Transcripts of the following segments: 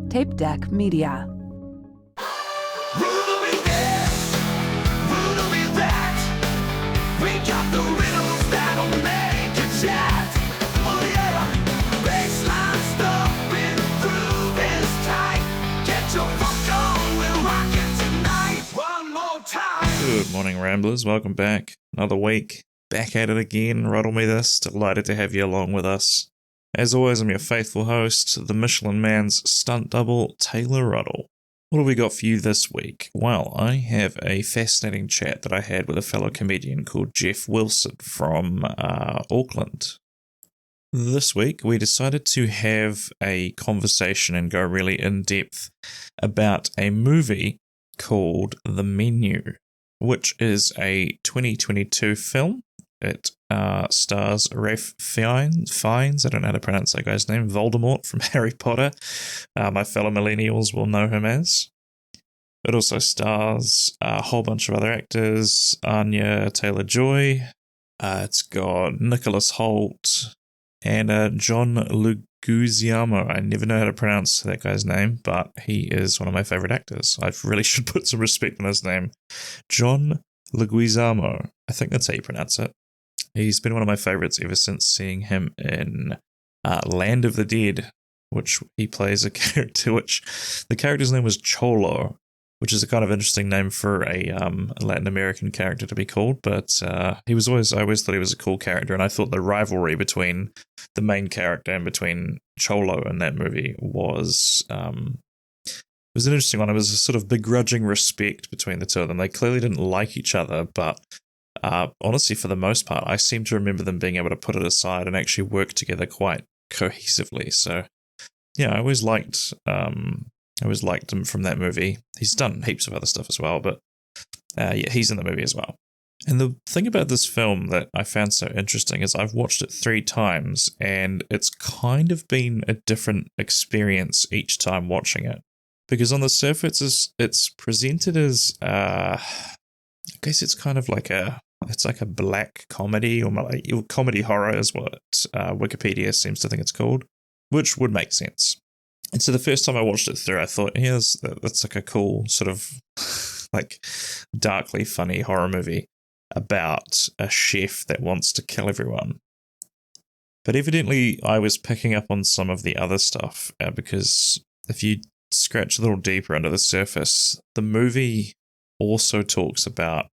Tape Deck Media. Ruddle me this, ruddle me that. We got the riddles that'll make you chat. Oh yeah, baseline stuff with groove is tight. Get your funk on, we're rocking tonight. One more time. Good morning, Ramblers. Welcome back. Another week. Back at it again. Ruddle Me This. Delighted to have you along with us. As always, I'm your faithful host, the Michelin Man's stunt double, Taylor Ruddle. What have we got for you this week? Well, I have a fascinating chat that I had with a fellow comedian called Geoff Wilson from Auckland. This week, we decided to have a conversation and go really in-depth about a movie called The Menu, which is a 2022 film. It stars Ralph Fiennes, I don't know how to pronounce that guy's name, Voldemort from Harry Potter. My fellow millennials will know him as. It also stars a whole bunch of other actors, Anya Taylor-Joy. It's got Nicholas Hoult and John Leguizamo. I never know how to pronounce that guy's name, but he is one of my favorite actors. I really should put some respect on his name. John Leguizamo. I think that's how you pronounce it. He's been one of my favorites ever since seeing him in Land of the Dead, which he plays a character which the character's name was Cholo, which is a kind of interesting name for a Latin American character to be called, but I always thought he was a cool character, and I thought the rivalry between the main character and between Cholo in that movie was an interesting one. It was a sort of begrudging respect between the two of them. They clearly didn't like each other, but honestly, for the most part, I seem to remember them being able to put it aside and actually work together quite cohesively. So, yeah, I always liked him from that movie. He's done heaps of other stuff as well, but yeah, he's in the movie as well. And the thing about this film that I found so interesting is I've watched it 3 times, and it's kind of been a different experience each time watching it. Because on the surface, it's presented as, I guess it's kind of like a black comedy, or like comedy horror is what Wikipedia seems to think it's called, which would make sense. And so the first time I watched it through, I thought, yeah, that's like a cool sort of like darkly funny horror movie about a chef that wants to kill everyone. But evidently I was picking up on some of the other stuff because if you scratch a little deeper under the surface, the movie also talks about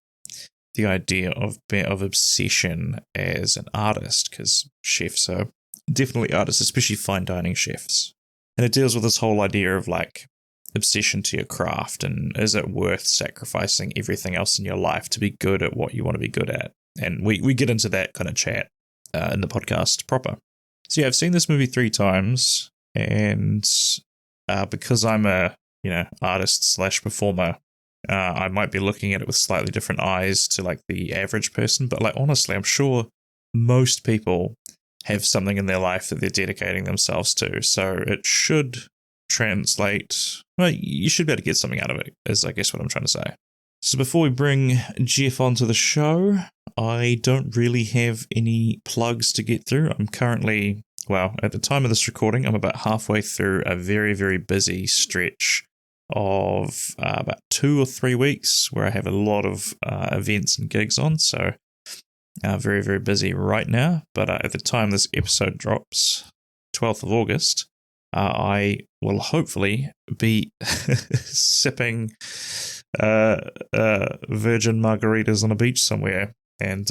the idea of obsession as an artist, because chefs are definitely artists, especially fine dining chefs. And it deals with this whole idea of like obsession to your craft, and is it worth sacrificing everything else in your life to be good at what you want to be good at? And we get into that kind of chat in the podcast proper. So yeah, I've seen this movie 3 times, and because I'm a artist / performer, I might be looking at it with slightly different eyes to like the average person, but like honestly, I'm sure most people have something in their life that they're dedicating themselves to, so it should translate. Well, you should be able to get something out of it, is I guess what I'm trying to say. So before we bring Geoff onto the show, I don't really have any plugs to get through. I'm currently, well, at the time of this recording, I'm about halfway through a very, very busy stretch of about 2 or 3 weeks where I have a lot of events and gigs on, so very, very busy right now. But at the time this episode drops, 12th of August, I will hopefully be sipping virgin margaritas on a beach somewhere and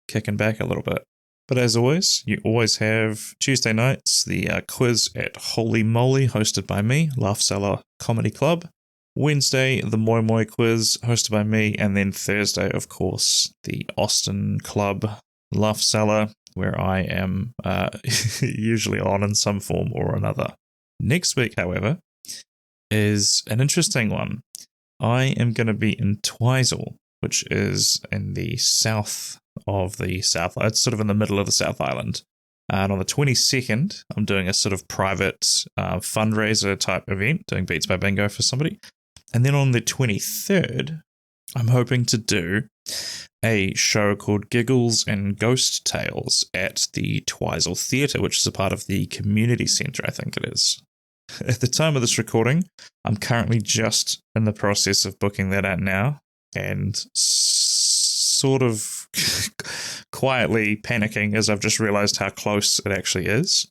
kicking back a little bit. But as always, you always have Tuesday nights, the quiz at Holy Moly, hosted by me, Laugh Cellar Comedy Club. Wednesday, the Moi Moi quiz, hosted by me. And then Thursday, of course, the Austin Club, Laugh Cellar, where I am usually on in some form or another. Next week, however, is an interesting one. I am going to be in Twizel, which is in the south of the South. It's sort of in the middle of the South Island. And on the 22nd, I'm doing a sort of private fundraiser type event, doing Beats by Bingo for somebody. And then on the 23rd, I'm hoping to do a show called Giggles and Ghost Tales at the Twizel Theatre, which is a part of the community centre, I think it is. At the time of this recording, I'm currently just in the process of booking that out now and sort of quietly panicking as I've just realised how close it actually is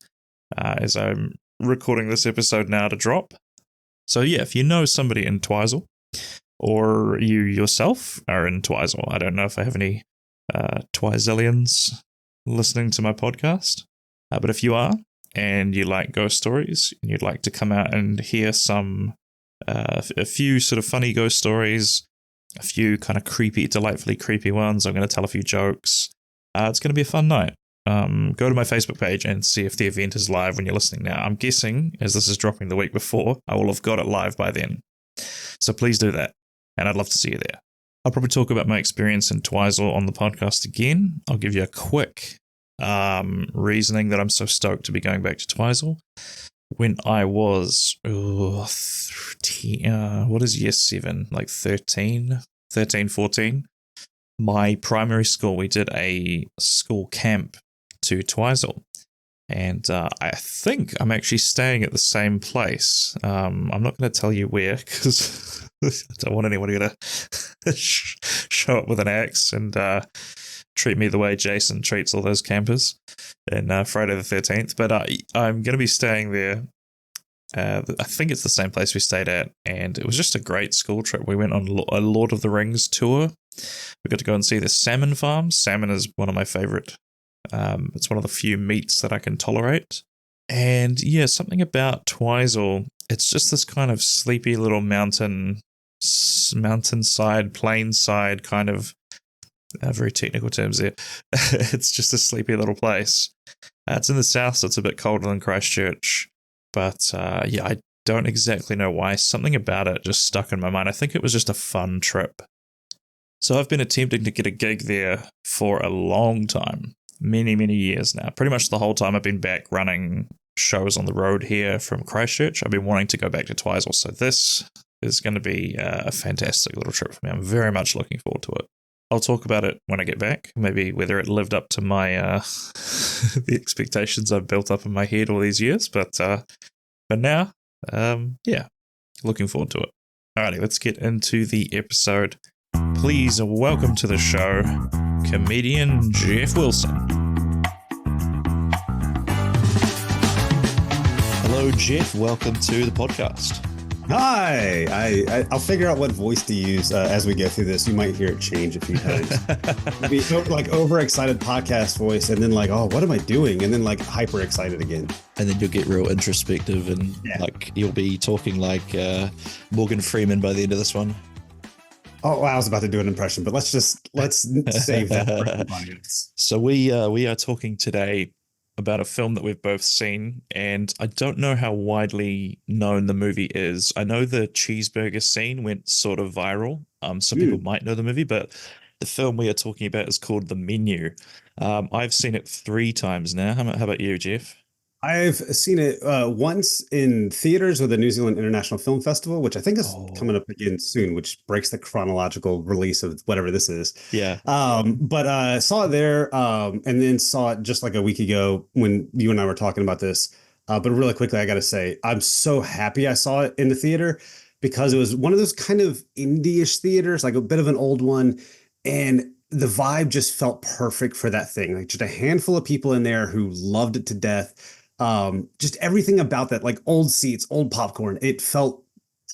as I'm recording this episode now to drop. So yeah, if you know somebody in Twizel, or you yourself are in Twizel, I don't know if I have any Twizelians listening to my podcast, but if you are, and you like ghost stories, and you'd like to come out and hear a few sort of funny ghost stories, a few kind of creepy, delightfully creepy ones, I'm going to tell a few jokes. It's going to be a fun night. Go to my Facebook page and see if the event is live when you're listening now. I'm guessing, as this is dropping the week before, I will have got it live by then. So please do that, and I'd love to see you there. I'll probably talk about my experience in Twizel on the podcast again. I'll give you a quick reasoning that I'm so stoked to be going back to Twizel. When I was, what is year 7? Like 13, 14. My primary school, we did a school camp to Twizel. And I think I'm actually staying at the same place. I'm not going to tell you where because I don't want anybody to show up with an axe and treat me the way Jason treats all those campers in Friday the 13th. But I'm going to be staying there. I think it's the same place we stayed at. And it was just a great school trip. We went on a Lord of the Rings tour. We got to go and see the salmon farm. Salmon is one of my favorite. It's one of the few meats that I can tolerate. And yeah, something about Twizel, it's just this kind of sleepy little mountainside, plainside kind of, very technical terms there. It's just a sleepy little place. It's in the south, so it's a bit colder than Christchurch. But yeah, I don't exactly know why. Something about it just stuck in my mind. I think it was just a fun trip. So I've been attempting to get a gig there for a long time. Many years now. Pretty much the whole time I've been back running shows on the road here from Christchurch. I've been wanting to go back to Twizel, so this is going to be a fantastic little trip for me. I'm very much looking forward to it. I'll talk about it when I get back, maybe whether it lived up to my the expectations I've built up in my head all these years, but now, yeah, looking forward to it. Alrighty, let's get into the episode. Please welcome to the show, comedian Geoff Wilson. Hello, Geoff. Welcome to the podcast. Hi. I'll figure out what voice to use as we go through this. You might hear it change a few times. Maybe like overexcited podcast voice, and then like, oh, what am I doing? And then like hyper excited again. And then you'll get real introspective, and like you'll be talking like Morgan Freeman by the end of this one. Oh, I was about to do an impression, but let's save that for the audience. So we are talking today about a film that we've both seen, and I don't know how widely known the movie is. I know the cheeseburger scene went sort of viral. Some people might know the movie, but the film we are talking about is called The Menu. I've seen it 3 times now. How about you, Geoff? I've seen it once in theaters with the New Zealand International Film Festival, which I think is coming up again soon, which breaks the chronological release of whatever this is. Yeah. But saw it there and then saw it just like a week ago when you and I were talking about this. But really quickly, I got to say, I'm so happy I saw it in the theater because it was one of those kind of indie-ish theaters, like a bit of an old one. And the vibe just felt perfect for that thing. Like just a handful of people in there who loved it to death. Just everything about that, like old seats, old popcorn, it felt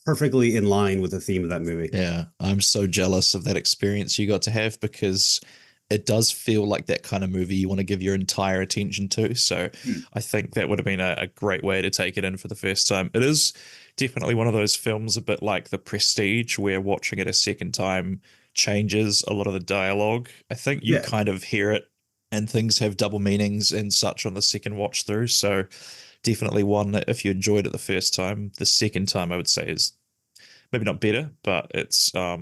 perfectly in line with the theme of that movie. Yeah, I'm so jealous of that experience you got to have because it does feel like that kind of movie you want to give your entire attention to. So I think that would have been a great way to take it in for the first time. It is definitely one of those films, a bit like The Prestige, where watching it a second time changes a lot of the dialogue. I think you kind of hear it and things have double meanings and such on the second watch through. So definitely one that if you enjoyed it the first time, the second time I would say is maybe not better, but it's a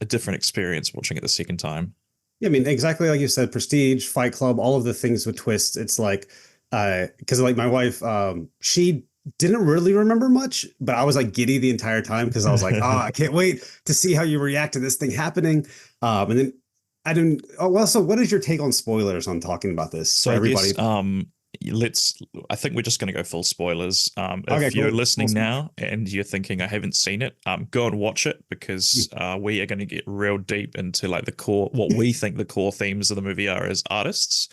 different experience watching it the second time. Yeah, I mean, exactly like you said, Prestige, Fight Club, all of the things with twists. It's like, because like my wife, she didn't really remember much, but I was like giddy the entire time because I was like, I can't wait to see how you react to this thing happening. And then I didn't. Oh, well, so what is your take on spoilers on talking about this So for I everybody? guess I think we're just going to go full spoilers. Okay, If you're cool. listening now and you're thinking I haven't seen it, go and watch it because we are going to get real deep into like the core, what we think the core themes of the movie are as artists.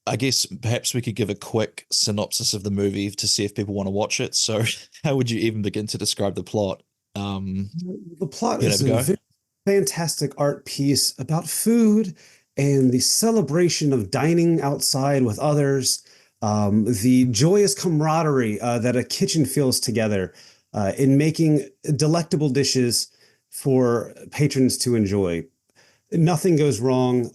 I guess perhaps we could give a quick synopsis of the movie to see if people want to watch it. So how would you even begin to describe the plot? The plot You is have a a go. very fantastic art piece about food and the celebration of dining outside with others, the joyous camaraderie that a kitchen feels together in making delectable dishes for patrons to enjoy. Nothing goes wrong.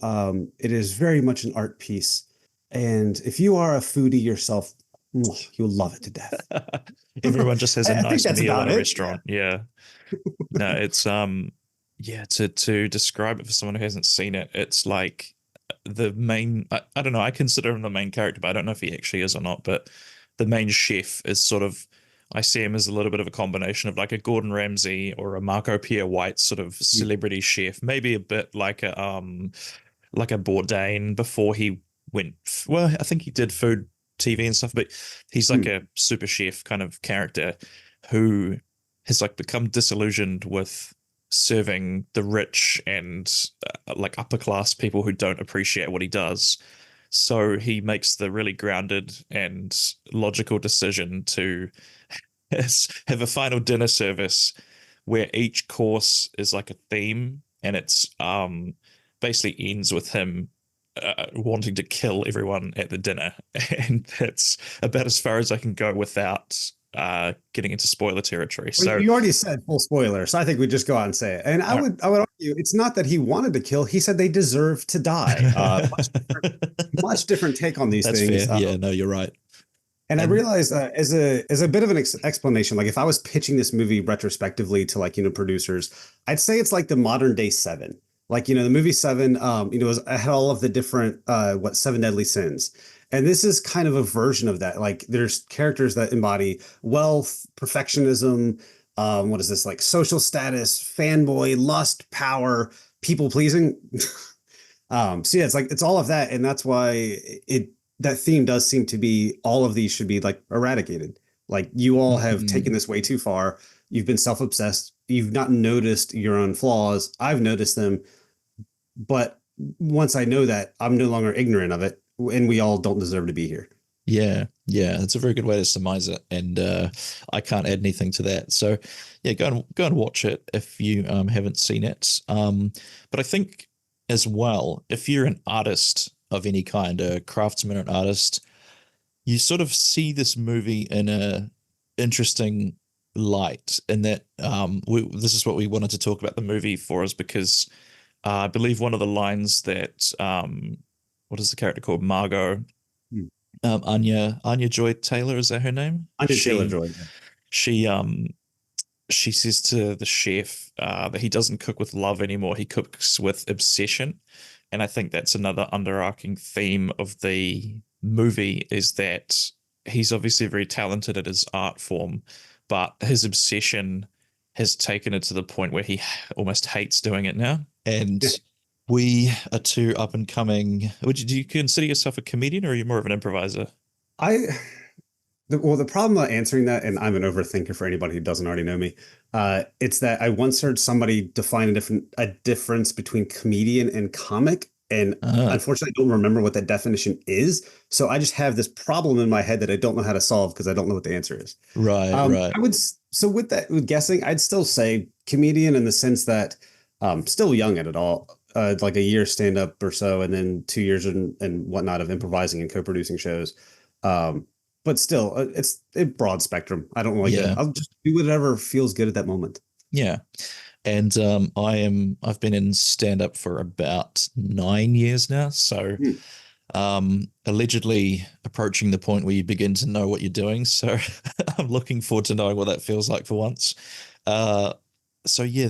It is very much an art piece. And if you are a foodie yourself, you'll love it to death. Everyone just has a I think nice that's meal about in a it. Yeah. restaurant. Yeah. No, it's yeah, to describe it for someone who hasn't seen it, it's like the main I don't know, I consider him the main character, but I don't know if he actually is or not, but the main chef is sort of I see him as a little bit of a combination of like a Gordon Ramsay or a Marco Pierre White sort of celebrity chef, maybe a bit like a Bourdain before he went well, I think he did food TV and stuff, but he's like Hmm. a super chef kind of character who has like become disillusioned with serving the rich and like upper class people who don't appreciate what he does. So he makes the really grounded and logical decision to have a final dinner service where each course is like a theme and it's basically ends with him wanting to kill everyone at the dinner. And that's about as far as I can go without getting into spoiler territory. Well, So you already said full spoiler, so I think we just go out and say it. And I uh, would argue it's not that he wanted to kill; he said they deserve to die. Much different take on these that's things. fair. Yeah, no, you're right. And I And realized as a bit of an explanation, like if I was pitching this movie retrospectively to like producers, I'd say it's like the modern day Seven. Like the movie Seven, had all of the different what seven deadly sins, and this is kind of a version of that. Like there's characters that embody wealth, perfectionism, what is this like social status, fanboy, lust, power, people pleasing. So yeah, it's like it's all of that, and that's why it that theme does seem to be all of these should be like eradicated. Like you all have taken Mhm. this way too far. You've been self-obsessed. You've not noticed your own flaws. I've noticed them, but once I know that, I'm no longer ignorant of it, and we all don't deserve to be here. Yeah, that's a very good way to surmise it, and I can't add anything to that. So, yeah, go and watch it if you haven't seen it. But I think as well, if you're an artist of any kind, a craftsman or an artist, you sort of see this movie in a interesting light, in that this is what we wanted to talk about the movie for us because I believe one of the lines that what is the character called Margot Hmm. Anya Joy Taylor, is that her name? I did Taylor Joy. She she says to the chef that he doesn't cook with love anymore. He cooks with obsession. And I think that's another underarching theme of the movie is that he's obviously very talented at his art form, but his obsession has taken it to the point where he almost hates doing it now. And we are two up and coming. Do you consider yourself a comedian or are you more of an improviser? I well, the problem about answering that, and I'm an overthinker for anybody who doesn't already know me, it's that I once heard somebody define a difference between comedian and comic, and Ah, unfortunately, I don't remember what that definition is. So I just have this problem in my head that I don't know how to solve because I don't know what the answer is. right. So with that, with guessing, I'd still say comedian in the sense that still young at it all, like a year stand up or so, and then 2 years and whatnot of improvising and co-producing shows. Um, but still, it's a broad spectrum. I don't like it. Yeah. I'll just do whatever feels good at that moment. Yeah. And I've been in stand up for about 9 years now. So Hmm. allegedly approaching the point where you begin to know what you're doing. So I'm looking forward to knowing what that feels like for once. Uh, so yeah,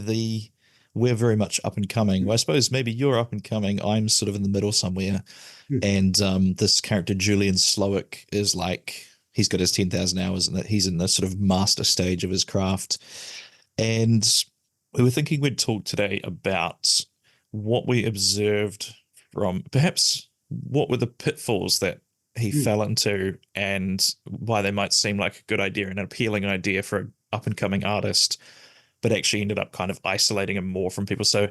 we're very much up and coming. Well, I suppose maybe you're up and coming. I'm sort of in the middle somewhere. Hmm. And this character Julian Slowick is like he's got his 10,000 hours and that he's in the sort of master stage of his craft. And we were thinking we'd talk today about what we observed from perhaps what were the pitfalls that he fell into and why they might seem like a good idea and an appealing idea for an up and coming artist, but actually ended up kind of isolating him more from people. So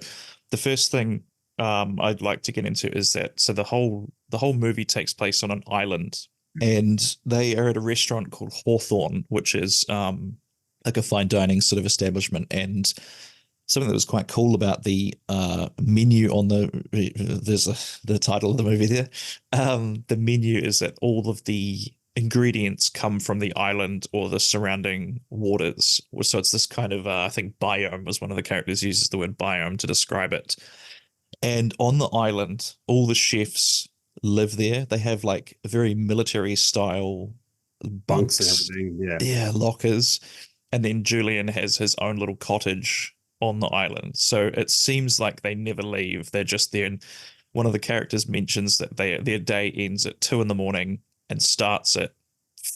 the first thing I'd like to get into is that the whole movie takes place on an island, and they are at a restaurant called Hawthorne, which is like a fine dining sort of establishment. And something that was quite cool about the menu on the title of the movie there. The menu is that all of the ingredients come from the island or the surrounding waters. So it's this kind of, I think biome was one of the characters uses the word biome to describe it. And on the island, all the chefs live there. They have like a very military style bunks and everything. Yeah, lockers. And then Julian has his own little cottage on the island. So it seems like they never leave. They're just there. And one of the characters mentions that their day ends at 2 a.m. and starts at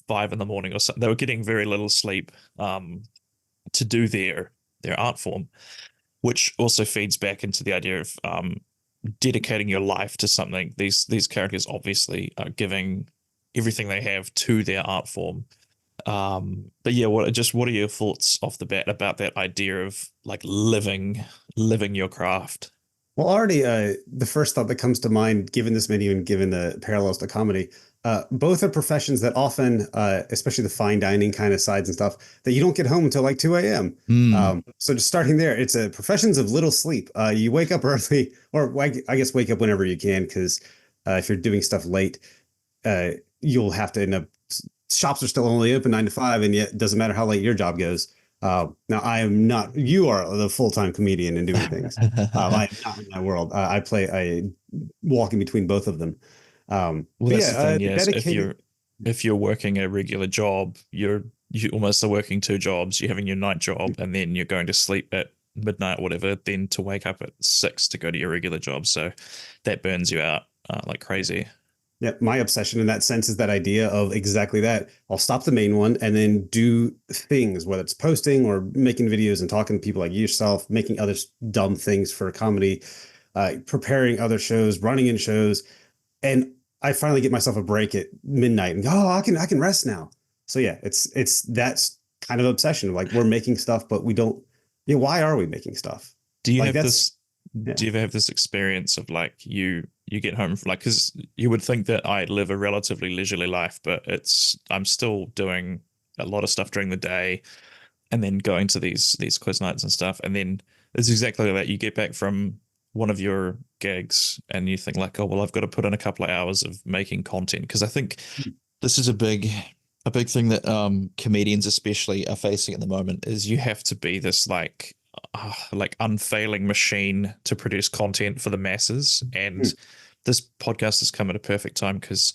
5 a.m. or something. They were getting very little sleep to do their art form, which also feeds back into the idea of dedicating your life to something. These characters obviously are giving everything they have to their art form. But yeah, what are your thoughts off the bat about that idea of like living your craft? Well, already the first thought that comes to mind, given this menu and given the parallels to comedy, both are professions that often, especially the fine dining kind of sides and stuff, that you don't get home until like 2 a.m. So just starting there, it's a professions of little sleep. You wake up early, or I guess wake up whenever you can, because if you're doing stuff late, you'll have to end up. Shops are still only open 9 to 5, and yet it doesn't matter how late your job goes. Now, I am not. You are the full-time comedian and doing things. I am not in that world. I walk in between both of them. Well, that's the thing. Yes, if you're working a regular job, you almost are working 2 jobs. You're having your night job, and then you're going to sleep at midnight or whatever. Then to wake up at 6 to go to your regular job. So that burns you out like crazy. Yeah, my obsession in that sense is that idea of exactly that. I'll stop the main one and then do things, whether it's posting or making videos and talking to people like yourself, making other dumb things for comedy, preparing other shows, running in shows. And I finally get myself a break at midnight and go, oh, I can rest now. So yeah, it's that's kind of obsession. Like we're making stuff, but we don't. Yeah, why are we making stuff? Do you like have this? Yeah. Do you ever have this experience of like you get home from, like, because you would think that I live a relatively leisurely life, but I'm still doing a lot of stuff during the day and then going to these quiz nights and stuff. And then it's exactly like that. You get back from one of your gigs and you think like, oh, well, I've got to put in a couple of hours of making content. Because I think this is a big thing that comedians especially are facing at the moment is you have to be this like unfailing machine to produce content for the masses. And this podcast has come at a perfect time because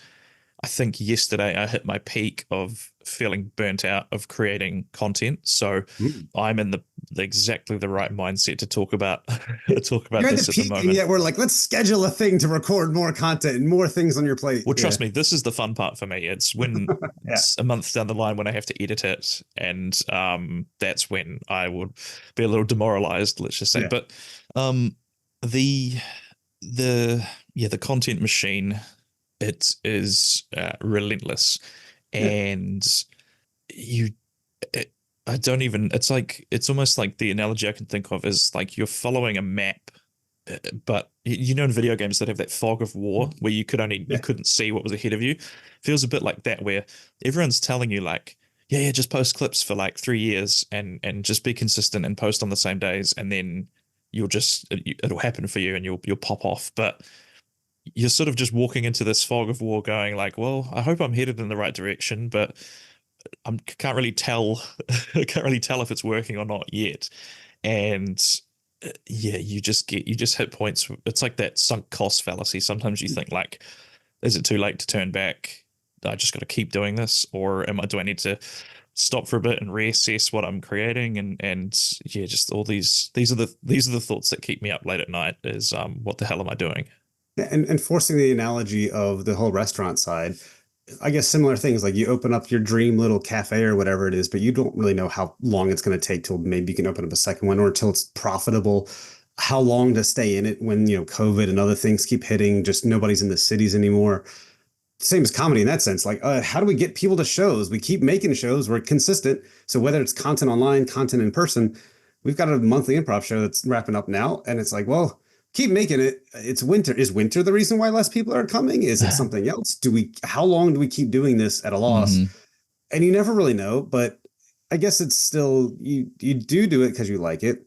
I think yesterday I hit my peak of feeling burnt out of creating content. So I'm in exactly the right mindset to talk about You're this at the moment. Yeah, we're like, let's schedule a thing to record more content and more things on your plate. Well, trust me, this is the fun part for me. It's when it's a month down the line when I have to edit it, and that's when I would be a little demoralized, let's just say. Yeah. But the content machine, it is relentless, and it's almost like the analogy I can think of is like you're following a map, but in video games that have that fog of war where you couldn't see what was ahead of you. Feels a bit like that, where everyone's telling you like, yeah, just post clips for like 3 years and just be consistent and post on the same days, and then it'll happen for you and you'll pop off. But you're sort of just walking into this fog of war going like, well, I hope I'm headed in the right direction, but I can't really tell. I can't really tell if it's working or not yet. And you just hit points. It's like that sunk cost fallacy. Sometimes you think like, is it too late to turn back? I just got to keep doing this, or do I need to stop for a bit and reassess what I'm creating? And just all these are the thoughts that keep me up late at night. Is what the hell am I doing? And forcing the analogy of the whole restaurant side, I guess similar things like you open up your dream little cafe or whatever it is, but you don't really know how long it's going to take till maybe you can open up a second one or until it's profitable. how long to stay in it when, COVID and other things keep hitting, just nobody's in the cities anymore. Same as comedy in that sense. Like, how do we get people to shows? We keep making shows. We're consistent. So whether it's content online, content in person, we've got a monthly improv show that's wrapping up now. And it's like, well, keep making it. It's winter. Is winter the reason why less people are coming? Is it something else? How long do we keep doing this at a loss? Mm-hmm. And you never really know, but I guess it's still, you do it because you like it.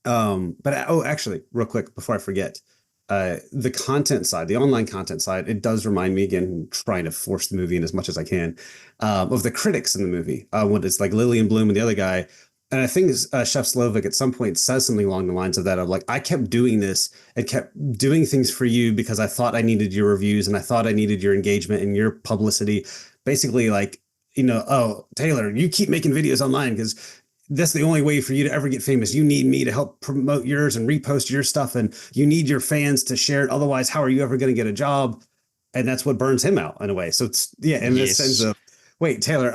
But actually, real quick before I forget, the content side, the online content side, it does remind me, again, trying to force the movie in as much as I can, of the critics in the movie. When it's like Lillian Bloom and the other guy. And I think Chef Slovic at some point says something along the lines of that, of like, I kept doing this and kept doing things for you because I thought I needed your reviews and I thought I needed your engagement and your publicity. Basically, like, oh, Taylor, you keep making videos online because that's the only way for you to ever get famous. You need me to help promote yours and repost your stuff, and you need your fans to share it. Otherwise, how are you ever going to get a job? And that's what burns him out in a way. So it's, in this sense of, wait, Taylor,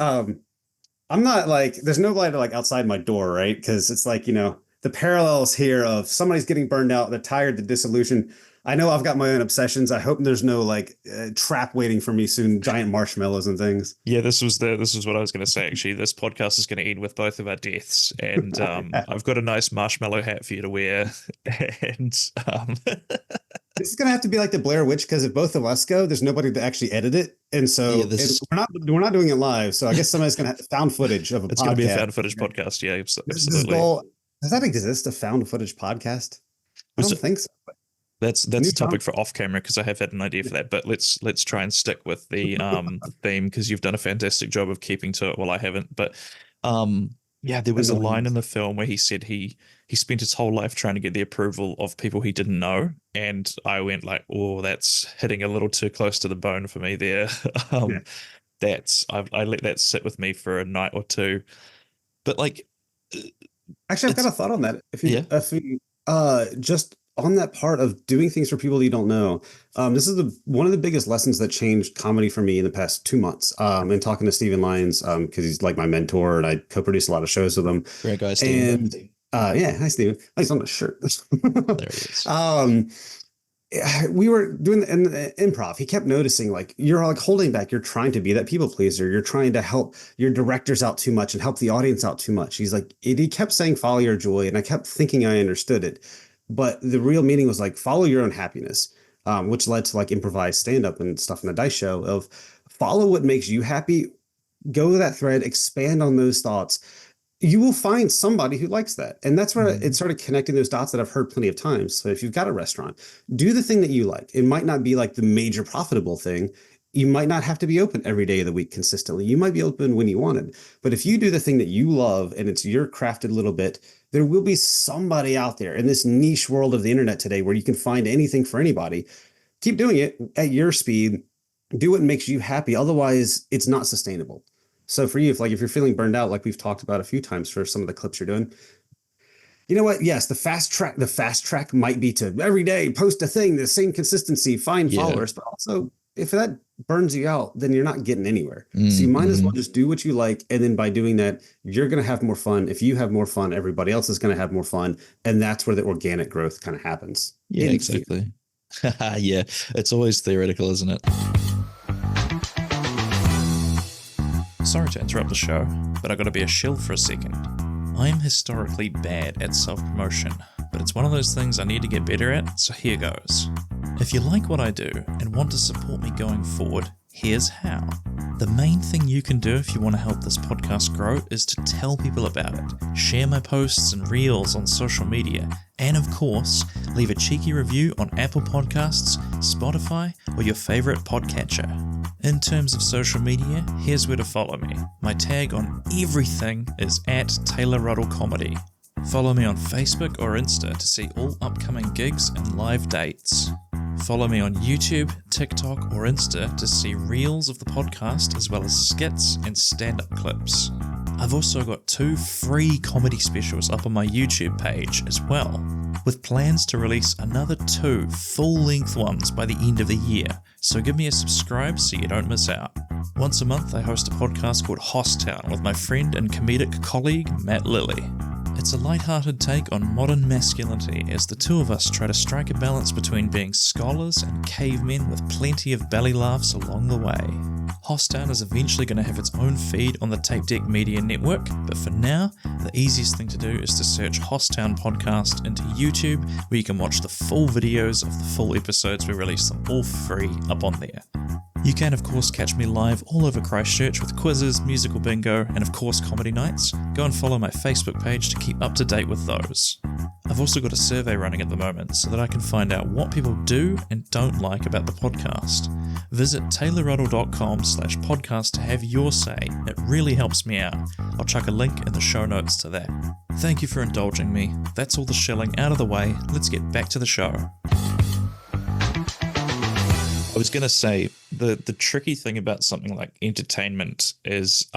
I'm not like, there's nobody like outside my door, right? Because it's like, the parallels here of somebody's getting burned out, they're tired, they're disillusioned. I know I've got my own obsessions. I hope there's no like trap waiting for me soon, giant marshmallows and things. Yeah, this was what I was going to say. Actually, this podcast is going to end with both of our deaths, and I've got a nice marshmallow hat for you to wear. And this is going to have to be like the Blair Witch, because if both of us go, there's nobody to actually edit it, and so we're not doing it live. So I guess somebody's going to have found footage of a podcast. It's going to be a found footage podcast. Yeah, absolutely. Does that exist? A found footage podcast? I don't think so. That's a topic for off camera, because I have had an idea for that. But let's try and stick with the theme, because you've done a fantastic job of keeping to it. Well, I haven't, but there was a line in the film where he said he spent his whole life trying to get the approval of people he didn't know, and I went like, oh, that's hitting a little too close to the bone for me there. I let that sit with me for a night or two, but like, actually, I've got a thought on that. If you just on that part of doing things for people you don't know, this is one of the biggest lessons that changed comedy for me in the past 2 months. And talking to Stephen Lyons, because he's like my mentor, and I co-produce a lot of shows with him. Great guy, Stephen. And hi, Stephen. Oh, he's on the shirt. There he is. We were doing the improv. He kept noticing, like, you're like holding back. You're trying to be that people pleaser. You're trying to help your directors out too much and help the audience out too much. He's like, he kept saying, follow your joy. And I kept thinking I understood it. But the real meaning was like, follow your own happiness, which led to like improvised stand-up and stuff in the Dice Show of follow what makes you happy, go to that thread, expand on those thoughts. You will find somebody who likes that. And that's where it started connecting those dots that I've heard plenty of times. So if you've got a restaurant, do the thing that you like. It might not be like the major profitable thing. You might not have to be open every day of the week consistently. You might be open when you wanted. But if you do the thing that you love and it's your crafted little bit, there will be somebody out there in this niche world of the internet today where you can find anything for anybody. Keep doing it at your speed. Do what makes you happy. Otherwise, it's not sustainable. So for you, if you're feeling burned out, like we've talked about a few times for some of the clips you're doing, you know what? Yes, the fast track might be to every day post a thing, the same consistency, find followers, but also if that burns you out, then you're not getting anywhere. So you might as well just do what you like. And then by doing that, you're going to have more fun. If you have more fun, everybody else is going to have more fun. And that's where the organic growth kind of happens. Yeah, exactly. Yeah, it's always theoretical, isn't it? Sorry to interrupt the show, but I got to be a shill for a second. I'm historically bad at self-promotion, but it's one of those things I need to get better at, so here goes. If you like what I do and want to support me going forward, here's how. The main thing you can do if you want to help this podcast grow is to tell people about it, share my posts and reels on social media, and of course, leave a cheeky review on Apple Podcasts, Spotify, or your favorite podcatcher. In terms of social media, here's where to follow me. My tag on everything is @TaylorRuddleComedy. Follow me on Facebook or Insta to see all upcoming gigs and live dates. Follow me on YouTube, TikTok, or Insta to see reels of the podcast as well as skits and stand-up clips. I've also got 2 free comedy specials up on my YouTube page as well, with plans to release another 2 full-length ones by the end of the year, so give me a subscribe so you don't miss out. Once a month I host a podcast called Hosstown with my friend and comedic colleague Matt Lilly. It's a light-hearted take on modern masculinity as the two of us try to strike a balance between being scholars and cavemen with plenty of belly laughs along the way. Hosstown is eventually going to have its own feed on the Tape Deck Media Network, but for now, the easiest thing to do is to search Hosstown Podcast into YouTube, where you can watch the full videos of the full episodes. We release them all free up on there. You can, of course, catch me live all over Christchurch with quizzes, musical bingo, and of course comedy nights. Go and follow my Facebook page to keep up to date with those. I've also got a survey running at the moment so that I can find out what people do and don't like about the podcast. Visit taylorruddle.com/podcast to have your say. It really helps me out. I'll chuck a link in the show notes to that. Thank you for indulging me. That's all the shilling out of the way. Let's get back to the show. I was going to say, the tricky thing about something like entertainment is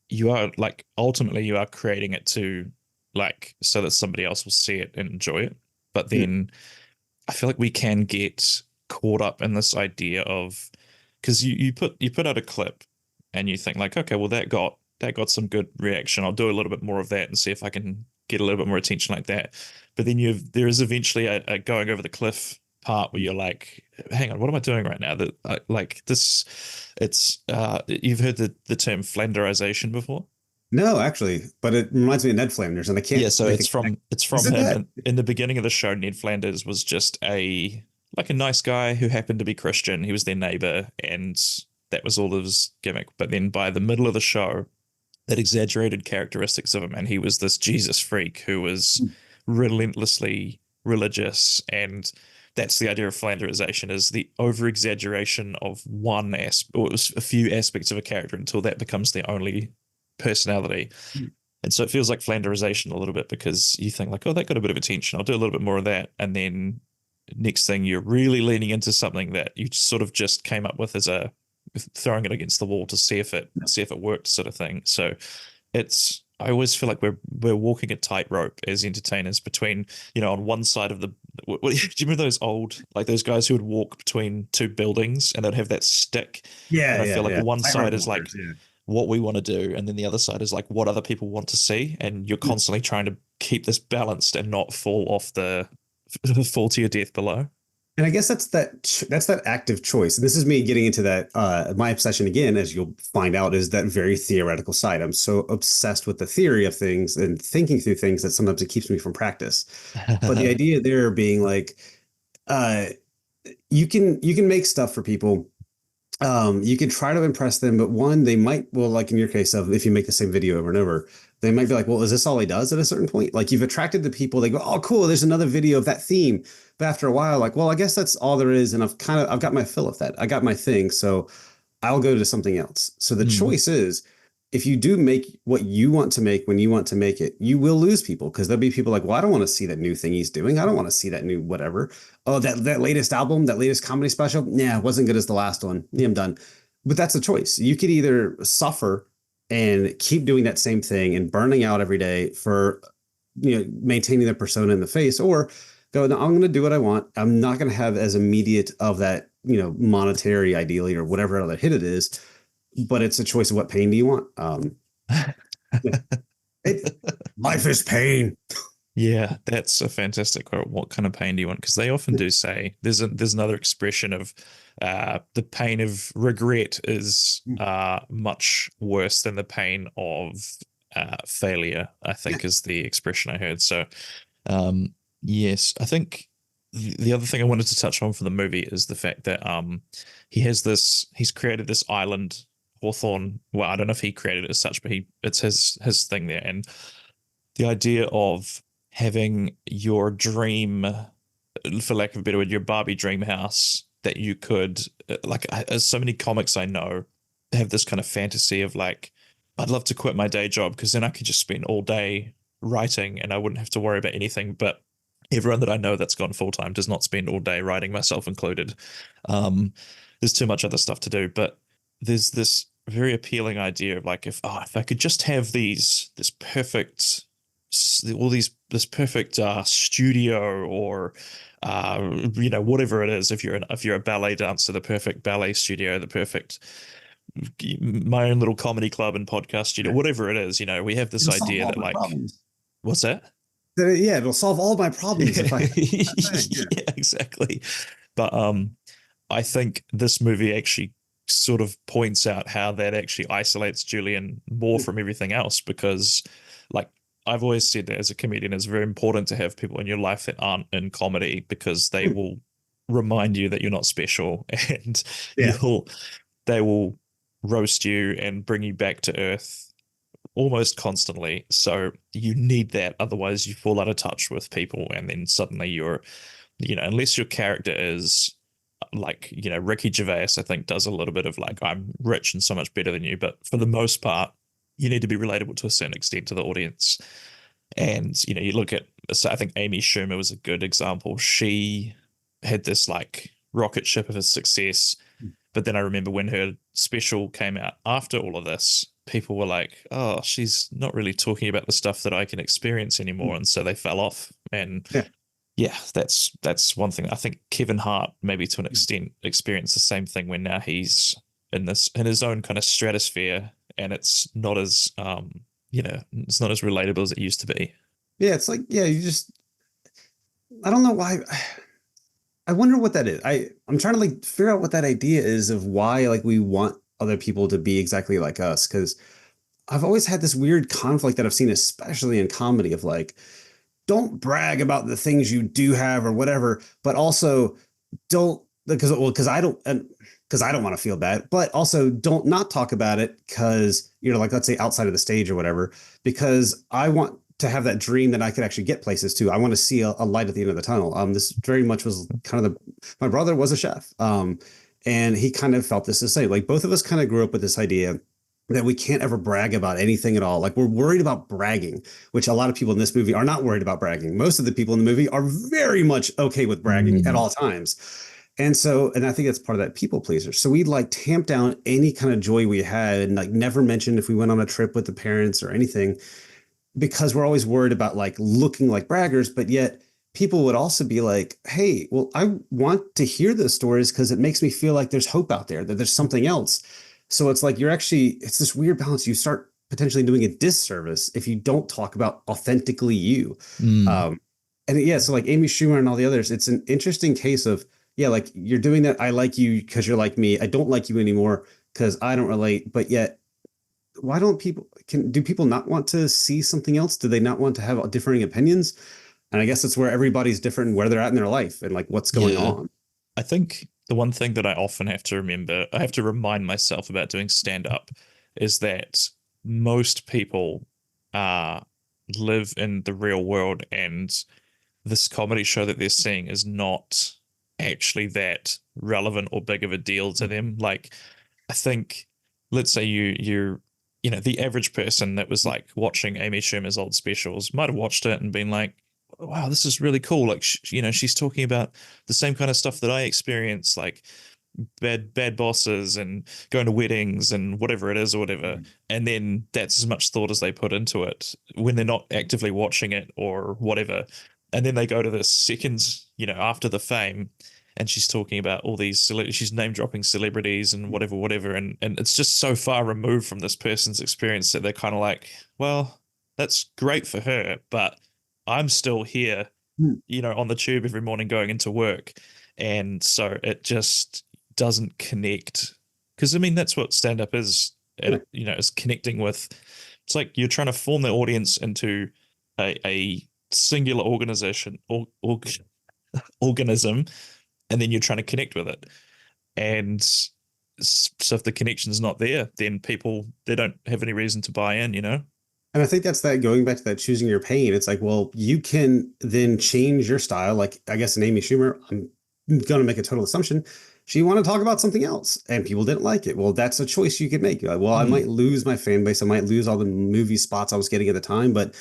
you are, like, ultimately you are creating it to, like, so that somebody else will see it and enjoy it. But then I feel like we can get caught up in this idea of, because you put out a clip and you think like, okay, well that got some good reaction. I'll do a little bit more of that and see if I can get a little bit more attention like that. But then there is eventually a going over the cliff part where you're like, hang on, what am I doing right now? That like this, it's you've heard the term flanderization before? No, actually, but it reminds me of Ned Flanders, and I can't. Yeah, so it's from him. In the beginning of the show, Ned Flanders was just a nice guy who happened to be Christian. He was their neighbor, and that was all of his gimmick. But then by the middle of the show, that exaggerated characteristics of him, and he was this Jesus freak who was relentlessly religious, and that's the idea of flanderization, is the over-exaggeration of one aspect, or a few aspects of a character until that becomes their only personality. And so it feels like flanderization a little bit, because you think like, oh, that got a bit of attention, I'll do a little bit more of that. And then next thing you're really leaning into something that you sort of just came up with as throwing it against the wall to see if it worked, sort of thing. So I always feel like we're walking a tightrope as entertainers between, on one side of do you remember those old, like those guys who would walk between two buildings and they'd have that stick? Yeah. And I feel like one side is like yeah. what we want to do, and then the other side is like what other people want to see, and you're constantly trying to keep this balanced and not fall to your death below. And I guess that's that active choice. And this is me getting into that. My obsession, again, as you'll find out, is that very theoretical side. I'm so obsessed with the theory of things and thinking through things that sometimes it keeps me from practice. But the idea there being like, you can make stuff for people. You can try to impress them, but one, they might, well, like in your case of if you make the same video over and over, they might be like, well, is this all he does at a certain point? Like you've attracted the people, they go, oh, cool, there's another video of that theme. But after a while, like, well, I guess that's all there is. And I've got my fill of that. I got my thing. So I'll go to something else. So the choice is, if you do make what you want to make when you want to make it, you will lose people, because there'll be people like, well, I don't want to see that new thing he's doing. I don't want to see that new whatever. Oh, that latest album, that latest comedy special. Yeah, it wasn't good as the last one. Yeah, I'm done. But that's a choice. You could either suffer and keep doing that same thing and burning out every day for, maintaining the persona in the face, or go, no, I'm going to do what I want. I'm not going to have as immediate of that, monetary ideally or whatever other hit it is. But it's a choice of what pain do you want. Life is pain. Yeah, that's a fantastic quote. What kind of pain do you want? Because they often do say there's another expression of the pain of regret is much worse than the pain of failure, I think is the expression I heard. So yes, I think the other thing I wanted to touch on for the movie is the fact that he's created this island, Hawthorne. Well, I don't know if he created it as such, but it's his thing there. And the idea of having your dream, for lack of a better word, your Barbie dream house that you could, as so many comics I know have this kind of fantasy of like, I'd love to quit my day job because then I could just spend all day writing and I wouldn't have to worry about anything. But everyone that I know that's gone full time does not spend all day writing, myself included. There's too much other stuff to do, but there's this very appealing idea of like, if I could just have this perfect studio, or whatever it is. If you're a ballet dancer, the perfect ballet studio, the perfect, my own little comedy club and podcast studio, whatever it is. We have this idea that like, What's that? Yeah, it'll solve all my problems if I. Yeah, exactly. But I think this movie actually sort of points out how that actually isolates Julian more from everything else because, like, I've always said that as a comedian, it's very important to have people in your life that aren't in comedy because they will remind you that you're not special and Yeah. you'll they will roast you and bring you back to earth almost constantly. So you need that. Otherwise, you fall out of touch with people. And then suddenly unless your character is like, Ricky Gervais, I think, does a little bit of like, I'm rich and so much better than you. But for the most part, you need to be relatable to a certain extent to the audience. And, you look at, so I think Amy Schumer was a good example. She had this like rocket ship of his success. But then I remember when her special came out after all of this, people were like, oh, she's not really talking about the stuff that I can experience anymore. And so they fell off. And yeah, that's one thing. I think Kevin Hart, maybe to an extent, experienced the same thing when now he's in his own kind of stratosphere and it's not as it's not as relatable as it used to be. Yeah, it's like, yeah, I don't know why. I wonder what that is. I'm trying to like figure out what that idea is of why like we want other people to be exactly like us. Because I've always had this weird conflict that I've seen, especially in comedy, of like, don't brag about the things you do have or whatever, but also don't because I don't want to feel bad, but also don't not talk about it because like, let's say outside of the stage or whatever, because I want to have that dream that I could actually get places too. I want to see a light at the end of the tunnel. This very much was kind of my brother was a chef. And he kind of felt this the same. Like both of us kind of grew up with this idea that we can't ever brag about anything at all. Like we're worried about bragging, which a lot of people in this movie are not worried about bragging. Most of the people in the movie are very much okay with bragging at all times. And I think that's part of that people pleaser. So we'd like tamp down any kind of joy we had and like never mention if we went on a trip with the parents or anything, because we're always worried about like looking like braggers. But yet people would also be like, hey, well, I want to hear those stories because it makes me feel like there's hope out there, that there's something else. So it's like it's this weird balance. You start potentially doing a disservice if you don't talk about authentically you. So like Amy Schumer and all the others, it's an interesting case of, yeah, like you're doing that. I like you because you're like me. I don't like you anymore because I don't relate. But yet, why don't do people not want to see something else? Do they not want to have differing opinions? And I guess it's where everybody's different, where they're at in their life and like what's going on. I think the one thing that I often have to I have to remind myself about doing stand-up is that most people live in the real world and this comedy show that they're seeing is not actually that relevant or big of a deal to them. Like, I think, let's say you're the average person that was like watching Amy Schumer's old specials might have watched it and been like, wow, this is really cool. Like, she's talking about the same kind of stuff that I experience, like bad bosses and going to weddings and whatever it is or whatever. And then that's as much thought as they put into it when they're not actively watching it or whatever. And then they go to the seconds, after the fame, and she's talking about all these she's name dropping celebrities and whatever. And it's just so far removed from this person's experience that they're kind of like, well, that's great for her, but I'm still here, on the tube every morning going into work. And so it just doesn't connect. Because, I mean, that's what stand-up is, is connecting with. It's like you're trying to form the audience into a singular organism, and then you're trying to connect with it. And so if the connection's not there, then they don't have any reason to buy in, And I think that's that going back to that choosing your pain. It's like, well, you can then change your style. Like, I guess in Amy Schumer, I'm going to make a total assumption. She wanted to talk about something else and people didn't like it. Well, that's a choice you could make. You're like, well, I might lose my fan base. I might lose all the movie spots I was getting at the time, but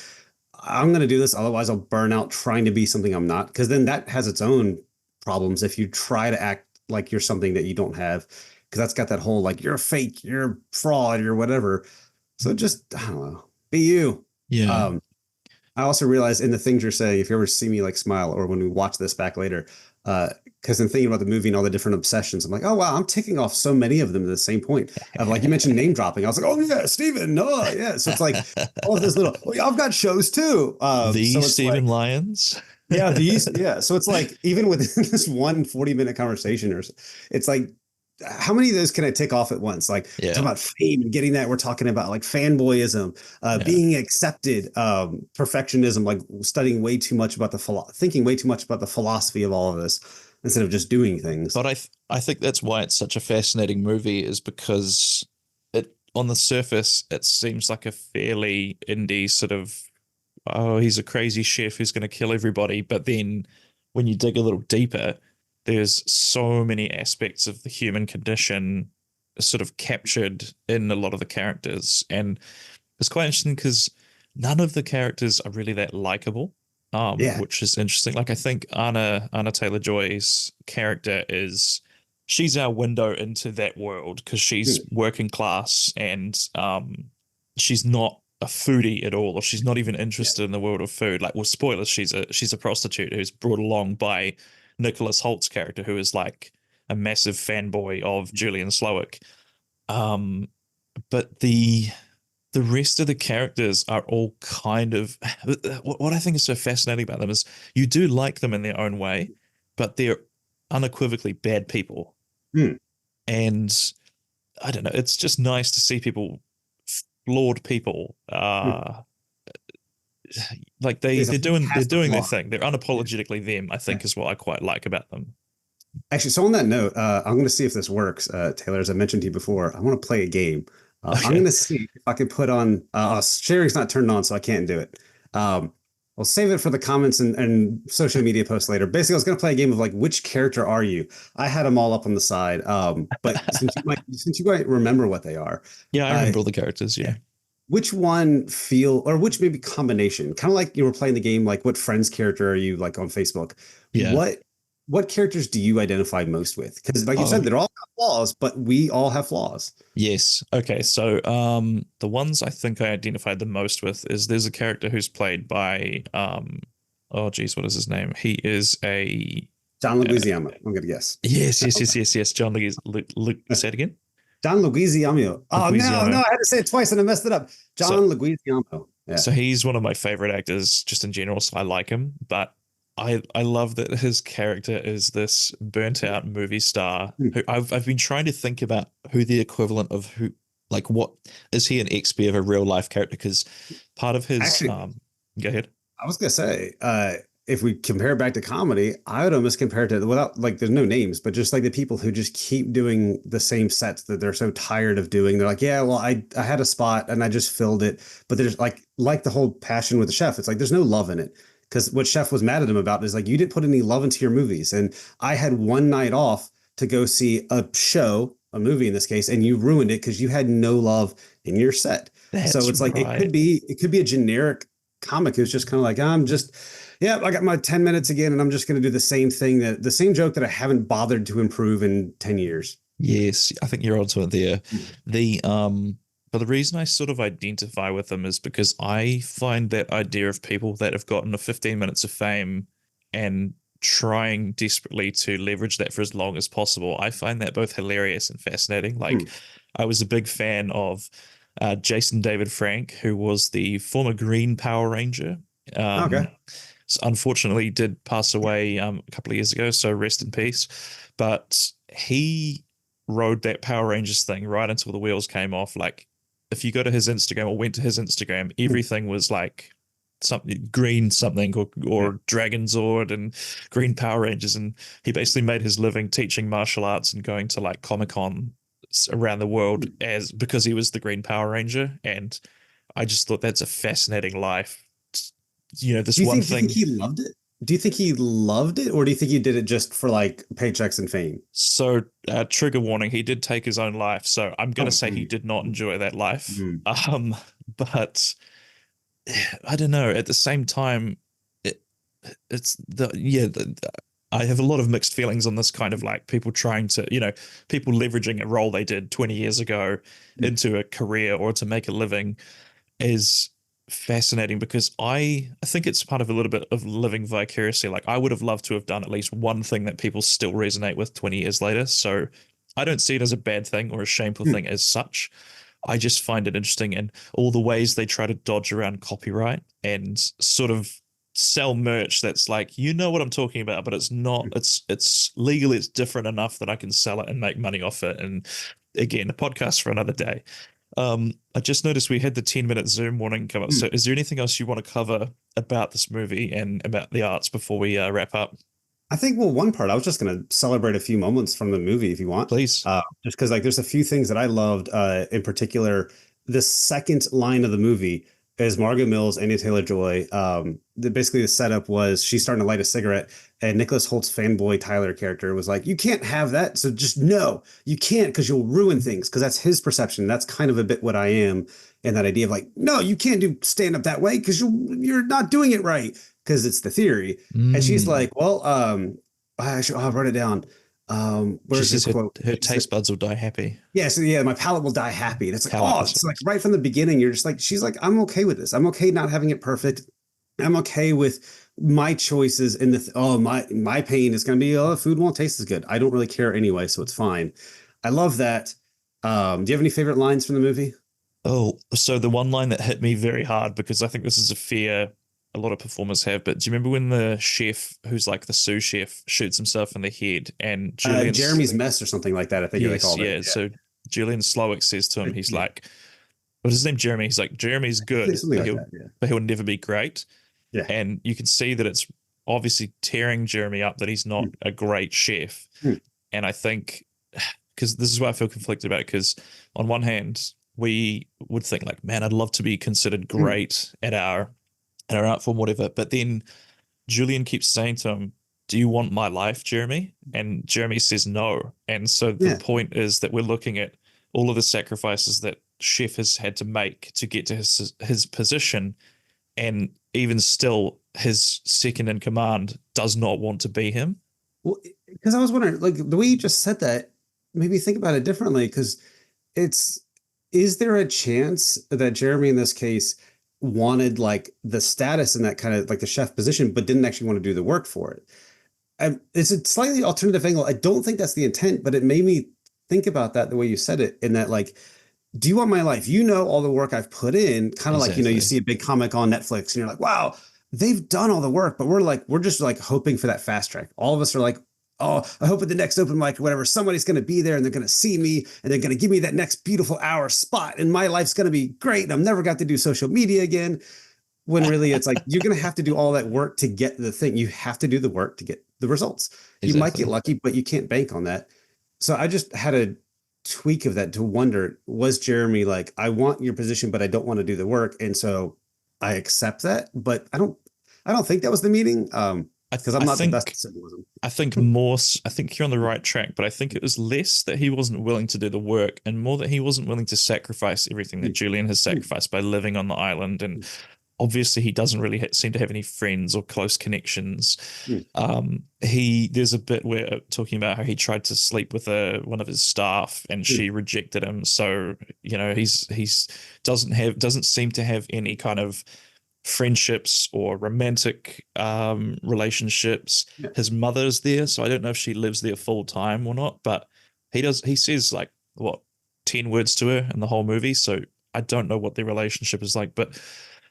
I'm going to do this. Otherwise, I'll burn out trying to be something I'm not. Because then that has its own problems if you try to act like you're something that you don't have. Because that's got that whole like, you're a fake, you're a fraud, you're whatever. So just, I don't know. Be you. Yeah. I also realized in the things you're saying, if you ever see me like smile or when we watch this back later, because in thinking about the movie and all the different obsessions, I'm like, oh wow, I'm ticking off so many of them at the same point. Of like you mentioned name dropping, I was like, oh yeah, Steven, no, yeah. So it's like all of this little. Oh yeah, I've got shows too. The So it's Stephen like, Lyons. yeah, these, yeah. So it's like even within this 1 40-minute conversation, or it's like how many of those can I tick off at once? Like Yeah. talking about fame and getting that. We're talking about like fanboyism, being accepted, perfectionism, like studying way too much about thinking way too much about the philosophy of all of this instead of just doing things. But I think that's why it's such a fascinating movie, is because it, on the surface, it seems like a fairly indie sort of, oh, he's a crazy chef who's going to kill everybody. But then when you dig a little deeper, there's so many aspects of the human condition sort of captured in a lot of the characters. And it's quite interesting because none of the characters are really that likable, which is interesting. Like I think Anna Taylor-Joy's character she's our window into that world because she's working class and she's not a foodie at all, or she's not even interested in the world of food. Like, well, spoilers, she's a prostitute who's brought along by Nicholas Holt's character, who is like a massive fanboy of Julian Slowik. But the rest of the characters are all kind of, what I think is so fascinating about them is you do like them in their own way, but they're unequivocally bad people. And I don't know, it's just nice to see flawed people like they're doing their thing. They're unapologetically them, I think, is what I quite like about them. Actually, so on that note, I'm going to see if this works, Taylor. As I mentioned to you before, I want to play a game. Okay. I'm going to see if I can put on. Sharing's not turned on, so I can't do it. I'll save it for the comments and social media posts later. Basically, I was going to play a game of like, which character are you? I had them all up on the side, but since you might remember what they are. Yeah, I remember all the characters. Yeah. Which one or which maybe combination, kind of like you were playing the game, like what friend's character are you like on Facebook? Yeah. What characters do you identify most with? Because like you said, they're all got flaws, but we all have flaws. Yes. Okay. So the ones I think I identified the most with is there's a character who's played by oh geez, what is his name? He is a John Leguizamo. I'm gonna guess. Yes. John Leguizamo. Say it again. John Leguizamo. Oh no, I had to say it twice and I messed it up. John Leguizamo. Yeah. So he's one of my favorite actors just in general, so I like him. But I love that his character is this burnt out movie star who I've been trying to think about who the equivalent of who, like, what is he an XP of a real life character? Because part of his Actually, go ahead. I was gonna say, if we compare it back to comedy, I would almost compare it to, without like, there's no names, but just like the people who just keep doing the same sets that they're so tired of doing. They're like, yeah, well, I had a spot and I just filled it. But there's like the whole Passion with the Chef. It's like, there's no love in it. Because what Chef was mad at him about is like, you didn't put any love into your movies. And I had one night off to go see a movie in this case, and you ruined it because you had no love in your set. So it's like, right. it could be a generic comic who's just kind of like, I got my 10 minutes again, and I'm just going to do the same thing, the same joke that I haven't bothered to improve in 10 years. Yes, I think you're onto it there. But the reason I sort of identify with them is because I find that idea of people that have gotten a 15 minutes of fame and trying desperately to leverage that for as long as possible, I find that both hilarious and fascinating. Like, I was a big fan of Jason David Frank, who was the former Green Power Ranger. Okay. So unfortunately did pass away a couple of years ago, so rest in peace. But he rode that Power Rangers thing right until the wheels came off. Like, if you go to his Instagram or went to his Instagram, everything was like something green, or Dragon Zord and Green Power Rangers. And he basically made his living teaching martial arts and going to like Comic-Con around the world because he was the Green Power Ranger. And I just thought that's a fascinating life. You know, this one thing. Do you think he loved it? Do you think he loved it, or do you think he did it just for like paychecks and fame? So, trigger warning, he did take his own life. So I'm going to say he did not enjoy that life. But I don't know. At the same time, I have a lot of mixed feelings on this kind of like people trying to, people leveraging a role they did 20 years ago into a career or to make a living is fascinating because I think it's part of a little bit of living vicariously. Like I would have loved to have done at least one thing that people still resonate with 20 years later. So I don't see it as a bad thing or a shameful thing as such. I just find it interesting in all the ways they try to dodge around copyright and sort of sell merch that's like, you know what I'm talking about, but it's not, it's legally, it's different enough that I can sell it and make money off it. And again, a podcast for another day. I just noticed we had the 10-minute Zoom warning come up. So is there anything else you want to cover about this movie and about the arts before we wrap up? I think, well, one part, I was just going to celebrate a few moments from the movie if you want. Please. Just because like there's a few things that I loved, in particular, the second line of the movie is Margot Mills, Anya Taylor-Joy. Basically the setup was she's starting to light a cigarette and Nicholas Holt's fanboy Tyler character was like, you can't have that. So just no, you can't because you'll ruin things because that's his perception. That's kind of a bit what I am. And that idea of like, no, you can't do stand up that way because you're not doing it right. Because it's the theory. And she's like, well, I'll write it down. Where's this quote? Her taste buds will die happy. Yeah, so yeah, my palate will die happy. And it's like, Palate it's like right from the beginning, you're just like, she's like, I'm okay with this. I'm okay not having it perfect. I'm okay with my choices and my pain is gonna be, the food won't taste as good. I don't really care anyway, so it's fine. I love that. Do you have any favorite lines from the movie? Oh, so the one line that hit me very hard, because I think this is a fear a lot of performers have, but do you remember when the chef, who's like the sous chef, shoots himself in the head and Jeremy's mess or something like that, I think they called it. Yeah, so Julian Slowick says to him, he's like, what's his name? Jeremy. He's like, Jeremy's good, but he'll never be great. Yeah. And you can see that it's obviously tearing Jeremy up that he's not a great chef. And I think, because this is why I feel conflicted about it, because on one hand, we would think like, man, I'd love to be considered great at our art form, whatever. But then Julian keeps saying to him, do you want my life, Jeremy? And Jeremy says no. And so the point is that we're looking at all of the sacrifices that Chef has had to make to get to his position. And even still, his second in command does not want to be him. Well, because I was wondering, like the way you just said that made me think about it differently. Because is there a chance that Jeremy in this case wanted like the status and that kind of like the chef position, but didn't actually want to do the work for it? It's a slightly alternative angle. I don't think that's the intent, but it made me think about that the way you said it, in that like, do you want my life? You know, all the work I've put in, kind of like, you see a big comic on Netflix and you're like, wow, they've done all the work, but we're just like hoping for that fast track. All of us are like, oh, I hope at the next open mic or whatever, somebody's going to be there and they're going to see me and they're going to give me that next beautiful hour spot and my life's going to be great. And I've never got to do social media again. When really it's like, you're going to have to do all that work to get the thing. You have to do the work to get the results. Exactly. You might get lucky, but you can't bank on that. So I just had a tweak of that to wonder, was Jeremy like, I want your position, but I don't want to do the work. And so I accept that, but I don't think that was the meaning. Because I'm not the best at symbolism. I think you're on the right track, but I think it was less that he wasn't willing to do the work and more that he wasn't willing to sacrifice everything that Julian has sacrificed by living on the island. And obviously he doesn't really seem to have any friends or close connections. There's a bit where talking about how he tried to sleep with one of his staff and she rejected him. So, he's doesn't seem to have any kind of friendships or romantic relationships. His mother's there, so I don't know if she lives there full time or not, but he says like 10 words to her in the whole movie, so I don't know what their relationship is like. But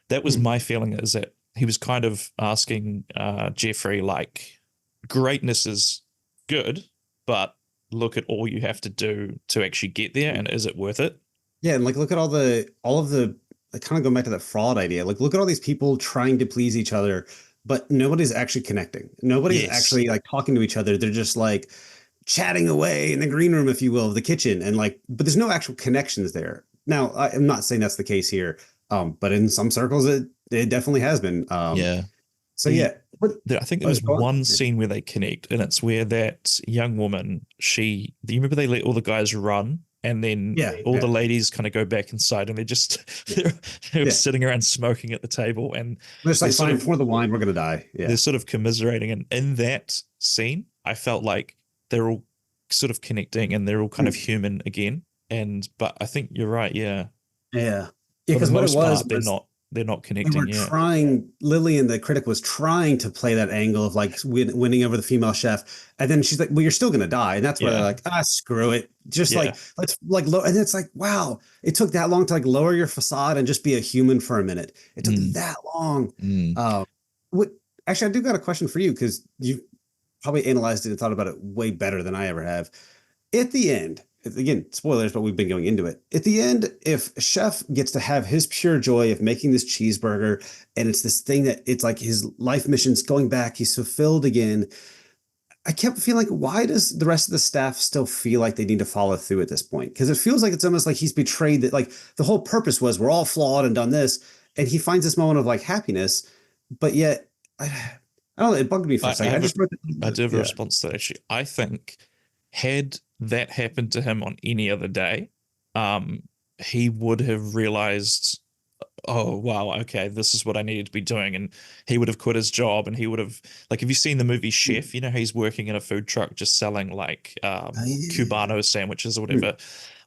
that was my feeling, is that he was kind of asking Jeffrey like, greatness is good, but look at all you have to do to actually get there, and is it worth it? And like look at all of the kind of going back to that fraud idea. Like, look at all these people trying to please each other, but nobody's actually connecting. Nobody's actually like talking to each other. They're just like chatting away in the green room, if you will, of the kitchen. And like, but there's no actual connections there. Now, I'm not saying that's the case here, but in some circles, it definitely has been. So I think there was one scene where they connect, and it's where that young woman, do you remember they let all the guys run? And then all the ladies kind of go back inside, and they're sitting around smoking at the table, and they're just like, fine, for the wine, we're gonna die. They're sort of commiserating, and in that scene, I felt like they're all sort of connecting, and they're all kind of human again. But I think you're right, because what it was they're not They're not They connecting were yet. trying, Lillian, the critic, was trying to play that angle of like winning over the female chef. And then she's like, well, you're still going to die. And that's why they're Yeah. like, screw it. Just Yeah. like, let's like, and it's like, wow, it took that long to like lower your facade and just be a human for a minute. It took Mm. that long. Mm. What, actually, I do got a question for you because you probably analyzed it and thought about it way better than I ever have. At the end, again, spoilers, but we've been going into it. At the end, if Chef gets to have his pure joy of making this cheeseburger, and it's this thing that it's like his life mission's going back, he's fulfilled again. I kept feeling like, why does the rest of the staff still feel like they need to follow through at this point? Because it feels like it's almost like he's betrayed that, like, the whole purpose was we're all flawed and done this. And he finds this moment of like happiness, but yet, I don't know, it bugged me for a second. I do have a response to that actually. I think had that happened to him on any other day, he would have realized, oh wow, okay, this is what I needed to be doing, and he would have quit his job, and he would have, like, have you seen the movie Chef? You know, he's working in a food truck just selling like Cubano sandwiches or whatever.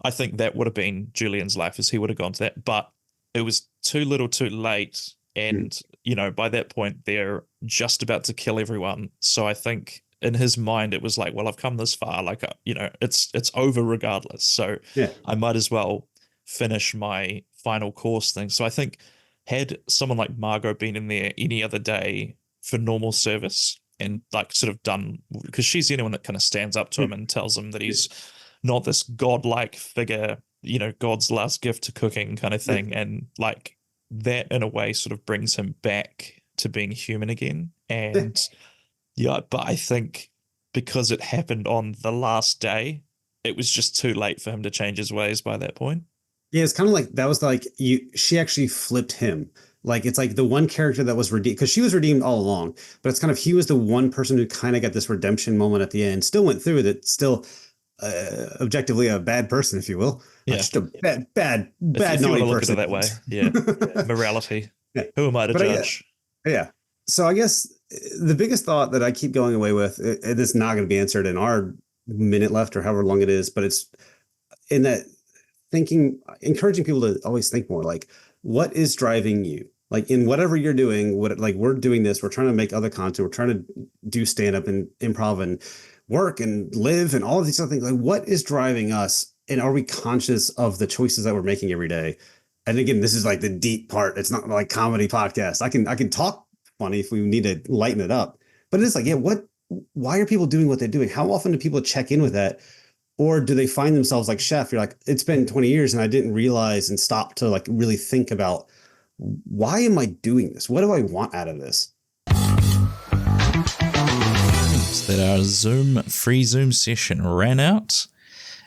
I think that would have been Julian's life, as he would have gone to that, but it was too little too late. And, you know, by that point, they're just about to kill everyone. So I think in his mind, it was like, well, I've come this far. Like, you know, it's over regardless. So I might as well finish my final course thing. So I think had someone like Margot been in there any other day for normal service and like sort of done, because she's the only one that kind of stands up to him and tells him that he's not this godlike figure, you know, God's last gift to cooking kind of thing. And like, that in a way sort of brings him back to being human again. And but I think because it happened on the last day, it was just too late for him to change his ways by that point. Yeah, it's kind of like that was like she actually flipped him. Like it's like the one character that was redeemed, because she was redeemed all along, but it's kind of he was the one person who kind of got this redemption moment at the end, still went through with it, still objectively a bad person, if you will. Yeah. Just a bad If you want naughty to look person. at it that way. Yeah. Morality. Yeah. Who am I to But judge? Yeah. So I guess the biggest thought that I keep going away with, and it's not going to be answered in our minute left or however long it is, but it's in that thinking, encouraging people to always think more like, what is driving you? Like in whatever you're doing, like we're doing this, we're trying to make other content, we're trying to do stand up and improv and work and live and all of these other things. Like what is driving us? And are we conscious of the choices that we're making every day? And again, this is like the deep part. It's not like comedy podcast. I can talk funny if we need to lighten it up, but it's like, why are people doing what they're doing? How often do people check in with that? Or do they find themselves like Chef? You're like, it's been 20 years and I didn't realize and stop to like really think about, why am I doing this? What do I want out of this? That our free Zoom session ran out.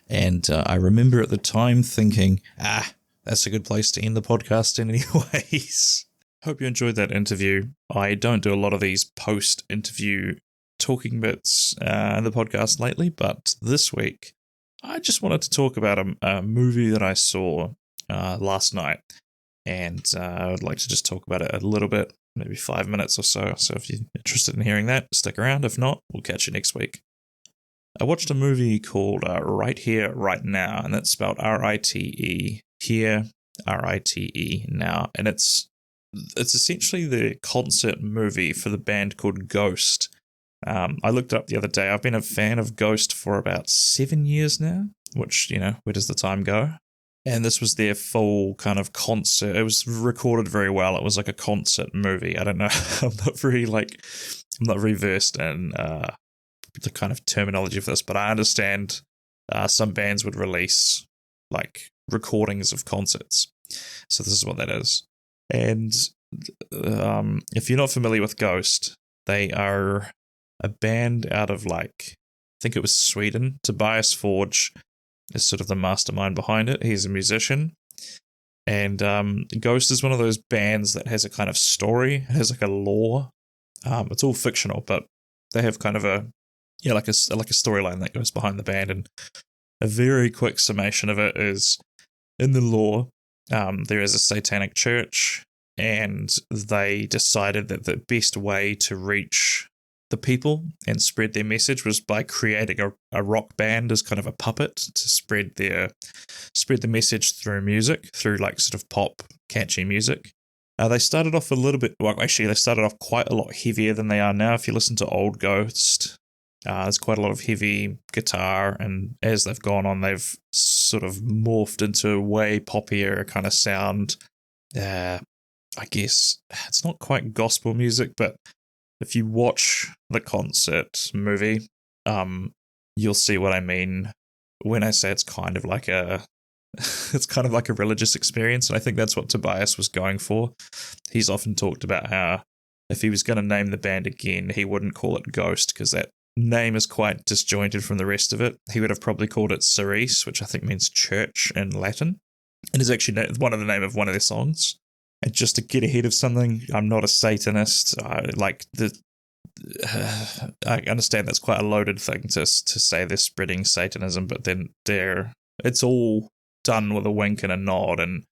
And I remember at the time thinking, that's a good place to end the podcast in anyways. Hope you enjoyed that interview. I don't do a lot of these post-interview talking bits in the podcast lately, but this week I just wanted to talk about a movie that I saw last night. And I would like to just talk about it a little bit, maybe 5 minutes or so. So if you're interested in hearing that, stick around. If not, we'll catch you next week. I watched a movie called Rite Here, Rite Now, and that's spelled R-I-T-E, here, R-I-T-E, now. And it's essentially the concert movie for the band called Ghost. I looked it up the other day. I've been a fan of Ghost for about 7 years now, which, you know, where does the time go? And this was their full kind of concert. It was recorded very well. It was like a concert movie. I don't know. I'm not very versed in the kind of terminology of this, but I understand some bands would release like recordings of concerts. So this is what that is. And if you're not familiar with Ghost, they are a band out of like, I think it was Sweden. Tobias Forge is sort of the mastermind behind it. He's a musician. And Ghost is one of those bands that has a kind of story. It has like a lore. It's all fictional, but they have kind of a storyline that goes behind the band. And a very quick summation of it is, in the lore, there is a satanic church, and they decided that the best way to reach the people and spread their message was by creating a rock band as kind of a puppet to spread the message through music, through like sort of pop, catchy music. They started off a little bit, well, actually, they started off quite a lot heavier than they are now. If you listen to Old Ghost, there's quite a lot of heavy guitar, and as they've gone on, they've sort of morphed into a way poppier kind of sound. I guess it's not quite gospel music, but if you watch the concert movie, you'll see what I mean when I say it's kind of like a religious experience, and I think that's what Tobias was going for. He's often talked about how if he was going to name the band again, he wouldn't call it Ghost because that name is quite disjointed from the rest of it. He would have probably called it Ceres, which I think means church in Latin, and is actually one of the name of one of their songs. And just to get ahead of something, I'm not a Satanist. I understand that's quite a loaded thing to say they're spreading Satanism, but then it's all done with a wink and a nod, and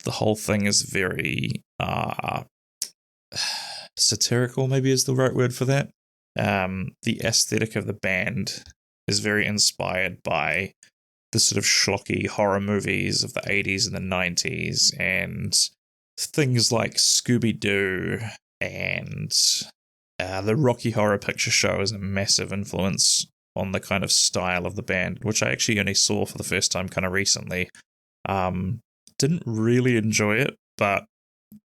the whole thing is very satirical, maybe is the right word for that. The aesthetic of the band is very inspired by the sort of schlocky horror movies of the 80s and the 90s, and things like Scooby-Doo and the Rocky Horror Picture Show is a massive influence on the kind of style of the band, which I actually only saw for the first time kind of recently. Didn't really enjoy it, but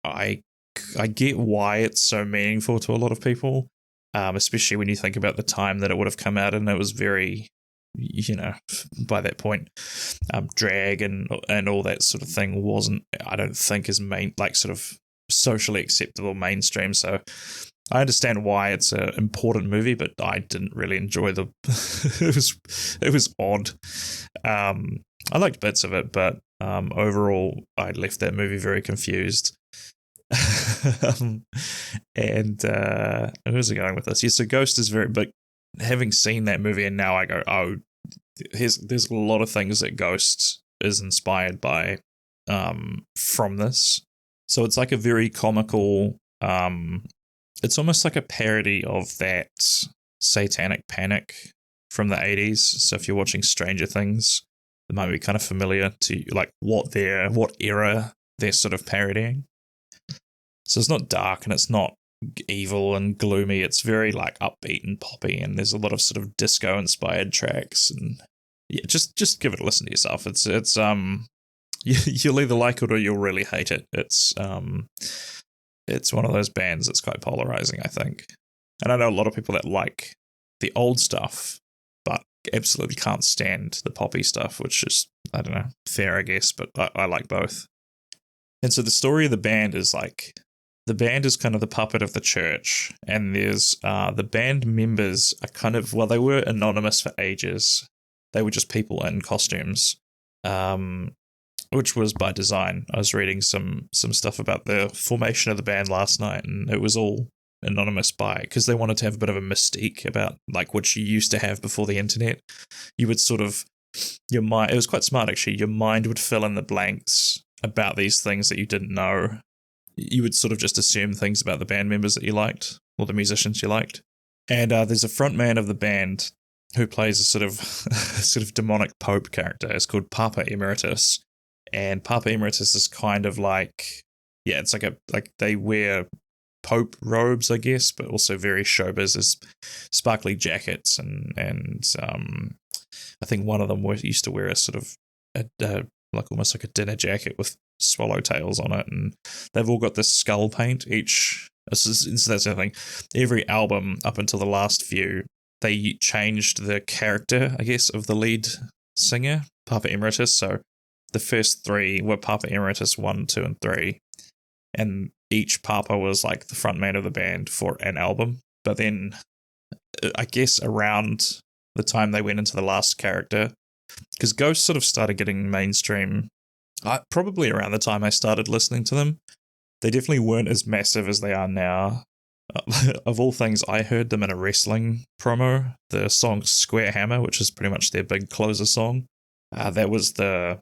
I get why it's so meaningful to a lot of people, especially when you think about the time that it would have come out, and it was very, by that point, drag and all that sort of thing wasn't, I don't think, as sort of socially acceptable mainstream. So I understand why it's an important movie, but I didn't really enjoy it was odd. I liked bits of it, but overall I left that movie very confused. And where was I going with this? Yeah, so Ghost is very big. Having seen that movie, and now I go, oh, there's a lot of things that Ghost is inspired by from this. So it's like a very comical, it's almost like a parody of that Satanic Panic from the 80s. So if you're watching Stranger Things, it might be kind of familiar to like what era they're sort of parodying. So it's not dark and it's not evil and gloomy. It's very like upbeat and poppy, and there's a lot of sort of disco inspired tracks. And yeah, just give it a listen to yourself. It's you'll either like it or you'll really hate it. It's one of those bands that's quite polarizing, I think. And I know a lot of people that like the old stuff, but absolutely can't stand the poppy stuff, which is, I don't know, fair, I guess, but I like both. And so the story of the band is like, the band is kind of the puppet of the church, and there's the band members are kind of, well, they were anonymous for ages. They were just people in costumes, which was by design. I was reading some stuff about the formation of the band last night, and it was all anonymous because they wanted to have a bit of a mystique about like what you used to have before the internet. You would sort of, your mind, it was quite smart actually, your mind would fill in the blanks about these things that you didn't know. You would sort of just assume things about the band members that you liked, or the musicians you liked. And there's a front man of the band who plays a sort of demonic pope character. It's called Papa Emeritus. And Papa Emeritus is kind of like, yeah, it's like they wear pope robes, I guess, but also very showbiz. There's sparkly jackets, and I think one of them used to wear a sort of like almost like a dinner jacket with swallowtails on it, and they've all got this skull paint each. So that's the thing. Every album up until the last few, they changed the character, I guess, of the lead singer, Papa Emeritus. So the first three were Papa Emeritus 1, 2, and 3, and each Papa was like the front man of the band for an album. But then, I guess around the time they went into the last character, because Ghost sort of started getting mainstream probably around the time I started listening to them. They definitely weren't as massive as they are now. Of all things, I heard them in a wrestling promo, the song Square Hammer, which is pretty much their big closer song. It was the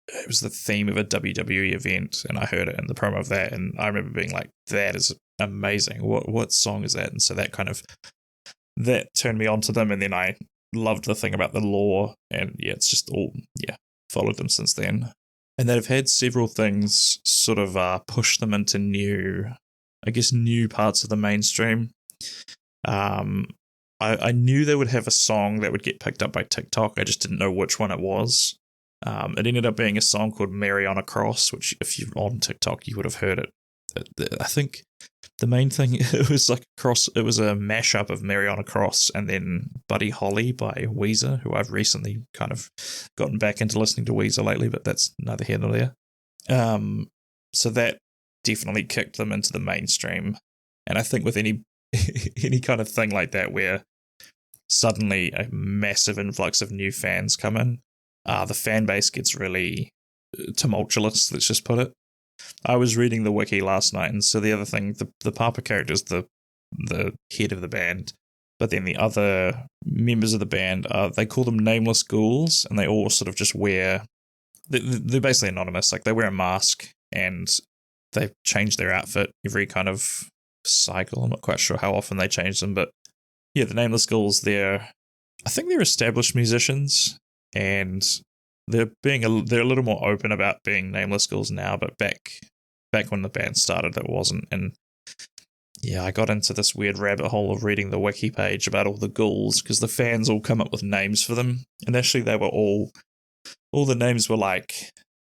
theme of a WWE event, and I heard it in the promo of that, and I remember being like, that is amazing. What song is that? And so that turned me on to them, and then I loved the thing about the lore, and yeah, it's just all, yeah, followed them since then. And they've had several things sort of push them into new parts of the mainstream. I knew they would have a song that would get picked up by TikTok. I just didn't know which one it was. It ended up being a song called Mary on a Cross, which if you're on TikTok, you would have heard it. I think the main thing, it was like it was a mashup of Mary on a Cross and then Buddy Holly by Weezer, who I've recently kind of gotten back into listening to Weezer lately, but that's neither here nor there. So that definitely kicked them into the mainstream. And I think with any kind of thing like that where suddenly a massive influx of new fans come in, the fan base gets really tumultuous, let's just put it. I was reading the wiki last night, and so the other thing, the Papa character is the head of the band, but then the other members of the band, they call them nameless ghouls, and they all sort of just wear, they're basically anonymous, like they wear a mask, and they change their outfit every kind of cycle. I'm not quite sure how often they change them, but yeah, the nameless ghouls, I think they're established musicians, and they're a little more open about being nameless ghouls now, but back when the band started, it wasn't. And yeah, I got into this weird rabbit hole of reading the wiki page about all the ghouls, because the fans all come up with names for them, and actually they were all the names were like,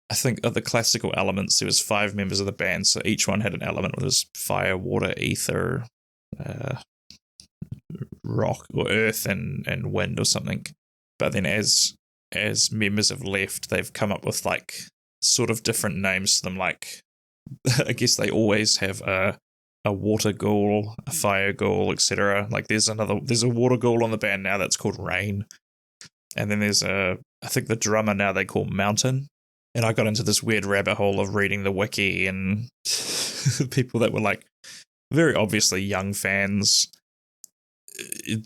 I think of the classical elements, there was 5 members of the band, so each one had an element, it was fire, water, ether, rock or earth and wind or something. But then as members have left, they've come up with like sort of different names to them. Like, I guess they always have a water ghoul, a fire ghoul, etc. Like there's a water ghoul on the band now that's called Rain. And then there's I think the drummer now they call Mountain. And I got into this weird rabbit hole of reading the wiki and people that were like very obviously young fans.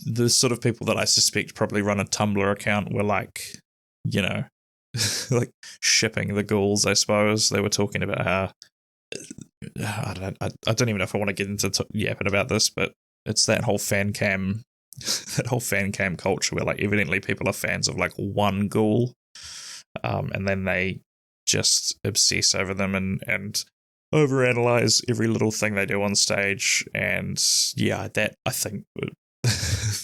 The sort of people that I suspect probably run a Tumblr account were like, you know, like shipping the ghouls, I suppose. They were talking about how, I don't even know if I want to get into yapping about this, but it's that whole fan cam culture where like evidently people are fans of like one ghoul, and then they just obsess over them and overanalyze every little thing they do on stage. And yeah, that I think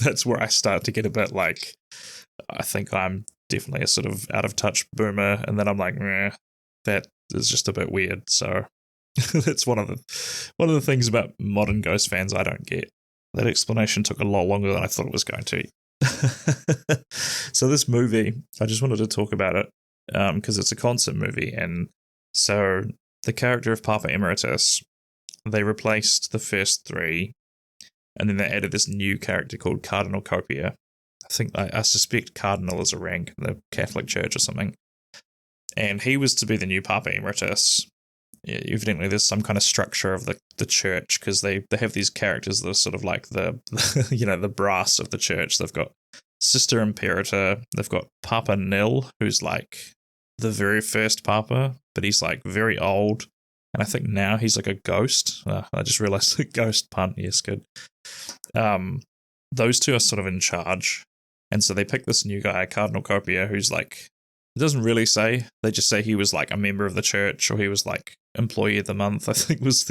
that's where I start to get a bit like, I think I'm definitely a sort of out of touch boomer, and then I'm like, that is just a bit weird. So that's one of the things about modern Ghost fans I don't get. That explanation took a lot longer than I thought it was going to. So this movie, I just wanted to talk about it because it's a concert movie, and so the character of Papa Emeritus, they replaced the first 3, and then they added this new character called Cardinal Copia. I suspect Cardinal is a rank in the Catholic Church or something. And he was to be the new Papa Emeritus. Yeah, evidently there's some kind of structure of the church, because they have these characters that are sort of like the the brass of the church. They've got Sister Imperator, they've got Papa Nil, who's like the very first Papa, but he's like very old. And I think now he's like a ghost. I just realized the ghost pun. Yes, good. Those two are sort of in charge. And so they picked this new guy, Cardinal Copia, who's like, it doesn't really say. They just say he was like a member of the church, or he was like employee of the month, I think was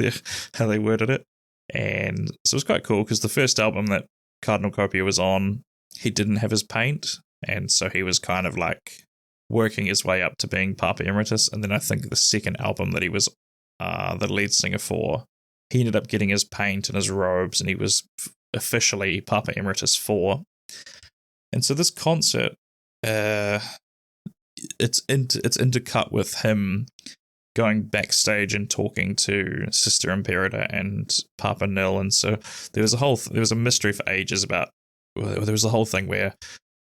how they worded it. And so it was quite cool, because the first album that Cardinal Copia was on, he didn't have his paint. And so he was kind of like working his way up to being Papa Emeritus. And then I think the second album that he was the lead singer for, he ended up getting his paint and his robes, and he was officially Papa Emeritus 4. And so this concert, it's intercut with him going backstage and talking to Sister Imperator and Papa Nil. And so there was a mystery for ages about, there was a whole thing where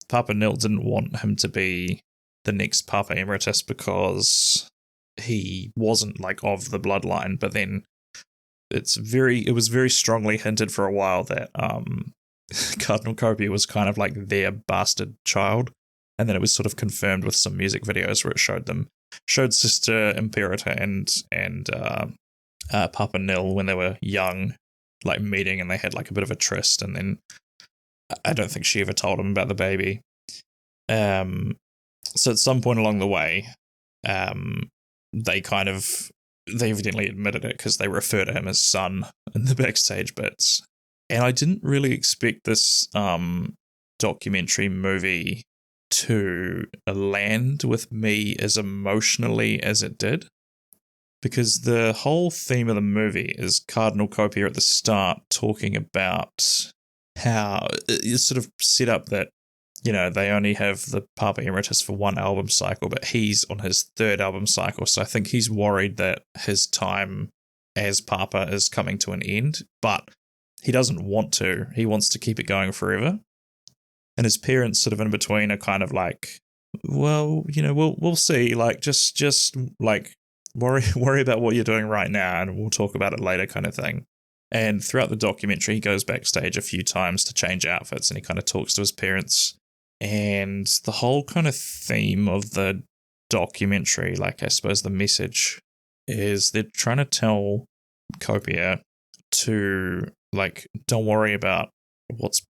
Papa Nil didn't want him to be the next Papa Emeritus because he wasn't like of the bloodline. But then it was very strongly hinted for a while that Cardinal Copia was kind of like their bastard child. And then it was sort of confirmed with some music videos where it showed Sister Imperator and Papa Nil when they were young, like meeting, and they had like a bit of a tryst, and then I don't think she ever told him about the baby. So at some point along the way, they evidently admitted it because they refer to him as son in the backstage bits. And I didn't really expect this documentary movie to land with me as emotionally as it did, because the whole theme of the movie is Cardinal Copia at the start talking about how it's sort of set up that, you know, they only have the Papa Emeritus for one album cycle, but he's on his third album cycle. So I think he's worried that his time as Papa is coming to an end, but he doesn't want to. He wants to keep it going forever. And his parents sort of in between are kind of like, well, you know, we'll see. Like, just like worry about what you're doing right now, and we'll talk about it later, kind of thing. And throughout the documentary, he goes backstage a few times to change outfits, and he kind of talks to his parents. And the whole kind of theme of the documentary, like I suppose the message, is they're trying to tell Copia to, like, don't worry about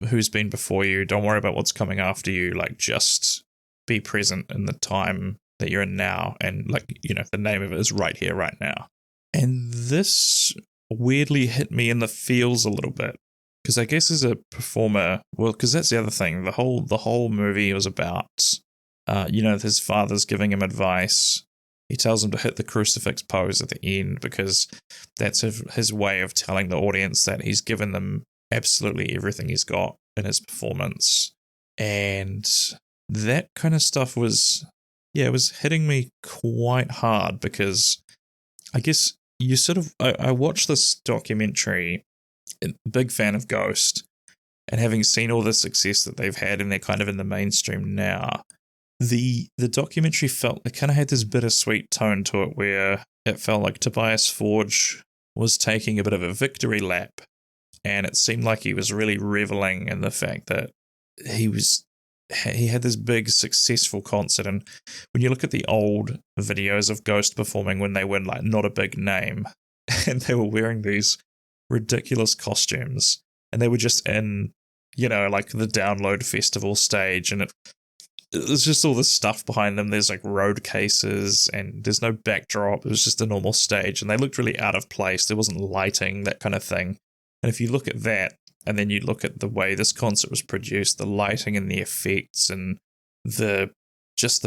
who's been before you, don't worry about what's coming after you, like, just be present in the time that you're in now. And, like, you know, the name of it is Right Here, Right Now. And this weirdly hit me in the feels a little bit, because I guess as a performer, well, because that's the other thing, the whole movie was about you know, his father's giving him advice. He tells him to hit the crucifix pose at the end because that's his way of telling the audience that he's given them absolutely everything he's got in his performance. And that kind of stuff was, it was hitting me quite hard, because I guess you sort of, I watched this documentary, big fan of Ghost, and having seen all the success that they've had and they're kind of in the mainstream now, the documentary it kind of had this bittersweet tone to it, where it felt like Tobias Forge was taking a bit of a victory lap, and it seemed like he was really reveling in the fact that he had this big successful concert. And when you look at the old videos of Ghost performing when they were like not a big name and they were wearing these ridiculous costumes and they were just in, you know, like the Download Festival stage, and there's just all this stuff behind them. There's like road cases and there's no backdrop. It was just a normal stage and they looked really out of place. There wasn't lighting, that kind of thing. And if you look at that and then you look at the way this concert was produced, the lighting and the effects and the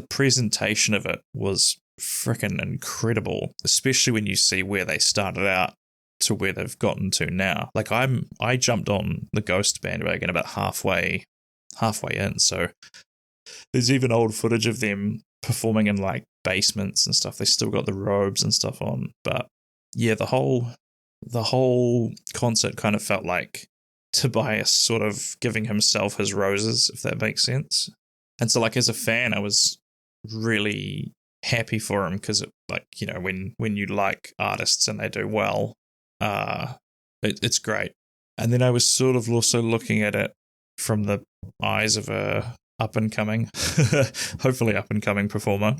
presentation of it was freaking incredible, especially when you see where they started out to where they've gotten to now. Like I jumped on the Ghost bandwagon about halfway in, so there's even old footage of them performing in like basements and stuff. They still got the robes and stuff on, but yeah, the whole concert kind of felt like Tobias sort of giving himself his roses, if that makes sense. And so, like, as a fan, I was really happy for him, because, like, you know, when you like artists and they do well, it's great. And then I was sort of also looking at it from the eyes of a hopefully up and coming performer.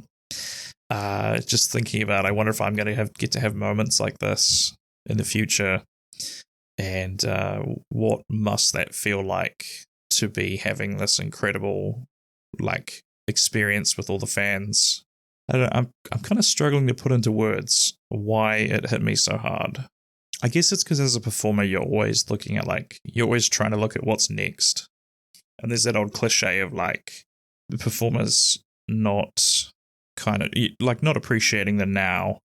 Just thinking about, I wonder if I'm going to get to have moments like this in the future, and what must that feel like to be having this incredible like experience with all the fans. I'm kind of struggling to put into words why it hit me so hard. I guess it's because as a performer, you're always trying to look at what's next. And there's that old cliche of like the performers not appreciating the now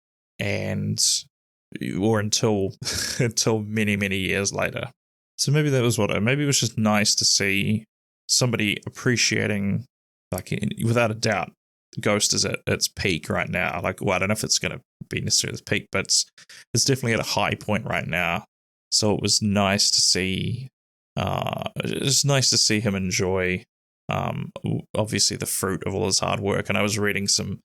or until many, many years later. So maybe that was maybe it was just nice to see somebody appreciating, like, without a doubt, Ghost is at its peak right now. Like, well, I don't know if it's going to be necessarily the peak, but it's definitely at a high point right now. So it was nice to see. It's nice to see him enjoy, obviously, the fruit of all his hard work. And I was reading some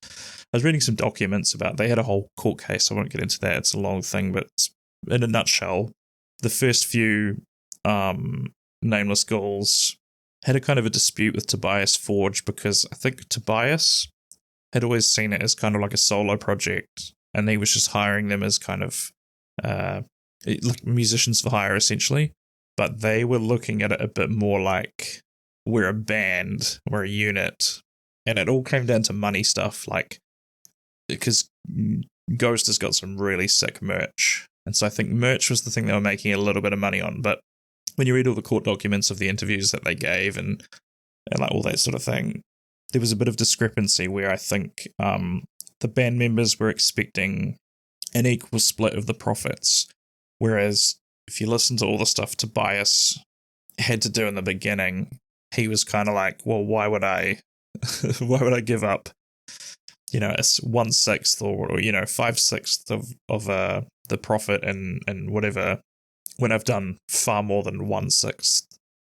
documents about. They had a whole court case. I won't get into that. It's a long thing, but in a nutshell, the first few Nameless Ghouls had a kind of a dispute with Tobias Forge, because I think Tobias had always seen it as kind of like a solo project, and he was just hiring them as kind of like musicians for hire, essentially. But they were looking at it a bit more like, we're a band, we're a unit, and it all came down to money stuff, like, because Ghost has got some really sick merch. And so I think merch was the thing they were making a little bit of money on. But when you read all the court documents of the interviews that they gave and like all that sort of thing, there was a bit of discrepancy where I think the band members were expecting an equal split of the profits. Whereas if you listen to all the stuff Tobias had to do in the beginning, he was kind of like, well, why would I give up, you know, it's 1/6 or you know, 5/6 of the profit and whatever, when I've done far more than 1/6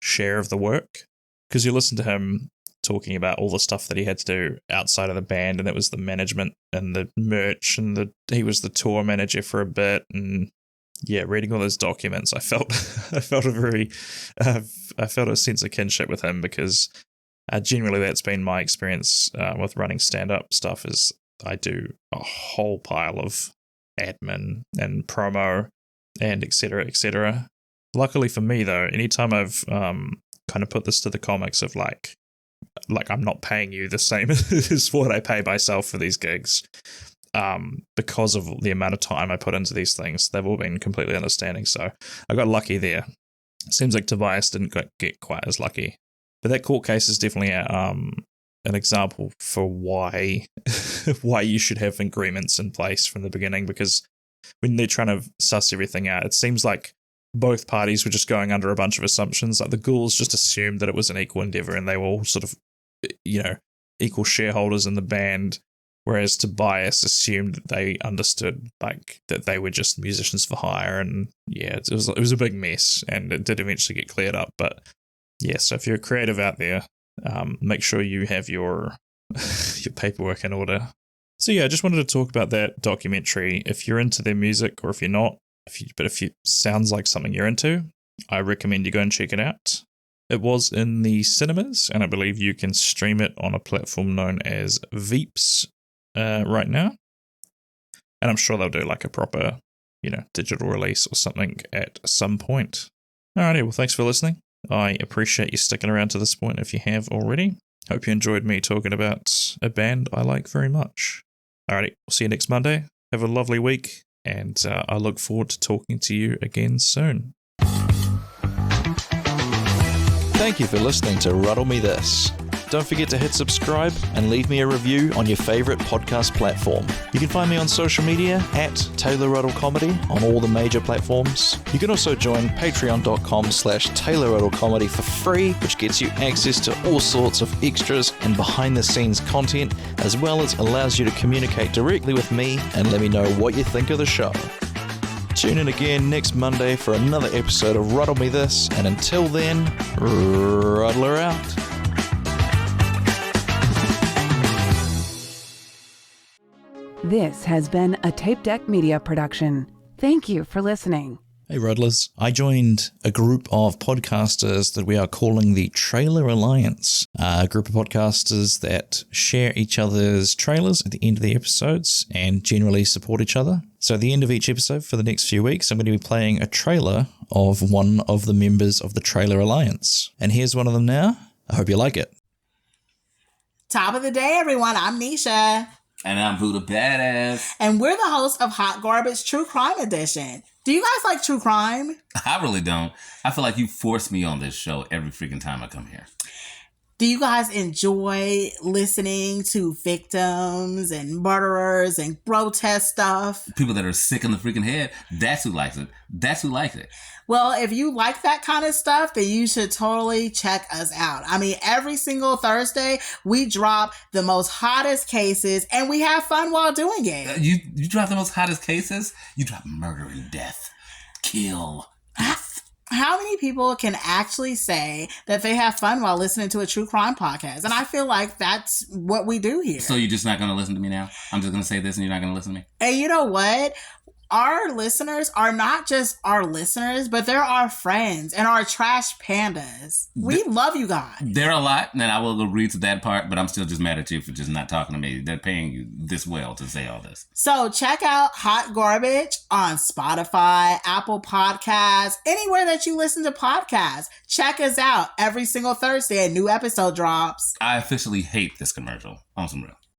share of the work. Because you listen to him talking about all the stuff that he had to do outside of the band, and it was the management and the merch, and he was the tour manager for a bit, and yeah, reading all those documents, I felt I felt a sense of kinship with him, because generally that's been my experience with running stand-up stuff. Is I do a whole pile of admin and promo and etc. etc. Luckily for me though, anytime I've kind of put this to the comics of like I'm not paying you the same as what I pay myself for these gigs, because of the amount of time I put into these things, they've all been completely understanding. So I got lucky there. Seems like Tobias didn't get quite as lucky. But that court case is definitely an example for why you should have agreements in place from the beginning, because when they're trying to suss everything out, it seems like both parties were just going under a bunch of assumptions. Like the Ghouls just assumed that it was an equal endeavor and they were all sort of, you know, equal shareholders in the band, whereas Tobias assumed that they understood like that they were just musicians for hire. And yeah, it was a big mess, and it did eventually get cleared up. But yeah, so if you're a creative out there, make sure you have your paperwork in order. So yeah, I just wanted to talk about that documentary. If you're into their music, or if you're not, if it sounds like something you're into, I recommend you go and check it out. It was in the cinemas, and I believe you can stream it on a platform known as Veeps right now. And I'm sure they'll do like a proper, you know, digital release or something at some point. Alrighty, well, thanks for listening. I appreciate you sticking around to this point if you have already. Hope you enjoyed me talking about a band I like very much. Alrighty, we'll see you next Monday. Have a lovely week, and I look forward to talking to you again soon. Thank you for listening to Ruddle Me This. Don't forget to hit subscribe and leave me a review on your favorite podcast platform. You can find me on social media at Taylor Ruddle Comedy on all the major platforms. You can also join patreon.com/Taylor Ruddle Comedy for free, which gets you access to all sorts of extras and behind the scenes content, as well as allows you to communicate directly with me and let me know what you think of the show. Tune in again next Monday for another episode of Ruddle Me This, and until then, Ruddle her out. This has been a Tape Deck Media production. Thank you for listening. Hey Ruddlers, I joined a group of podcasters that we are calling the Trailer Alliance, a group of podcasters that share each other's trailers at the end of the episodes and generally support each other. So at the end of each episode for the next few weeks, I'm going to be playing a trailer of one of the members of the Trailer Alliance. And here's one of them now. I hope you like it. Top of the day, everyone. I'm Nisha. And I'm Buddha Badass. And we're the hosts of Hot Garbage True Crime Edition. Do you guys like true crime? I really don't. I feel like you force me on this show every freaking time I come here. Do you guys enjoy listening to victims and murderers and grotesque stuff? People that are sick in the freaking head, that's who likes it. That's who likes it. Well, if you like that kind of stuff, then you should totally check us out. I mean, every single Thursday, we drop the most hottest cases, and we have fun while doing it. You drop the most hottest cases? You drop murder and death. Kill. How many people can actually say that they have fun while listening to a true crime podcast? And I feel like that's what we do here. So you're just not going to listen to me now? I'm just going to say this and you're not going to listen to me? And you know what? Our listeners are not just our listeners, but they're our friends and our trash pandas. We love you guys. They're a lot, and I will agree to that part, but I'm still just mad at you for just not talking to me. They're paying you this well to say all this. So check out Hot Garbage on Spotify, Apple Podcasts, anywhere that you listen to podcasts. Check us out every single Thursday. A new episode drops. I officially hate this commercial. On some real.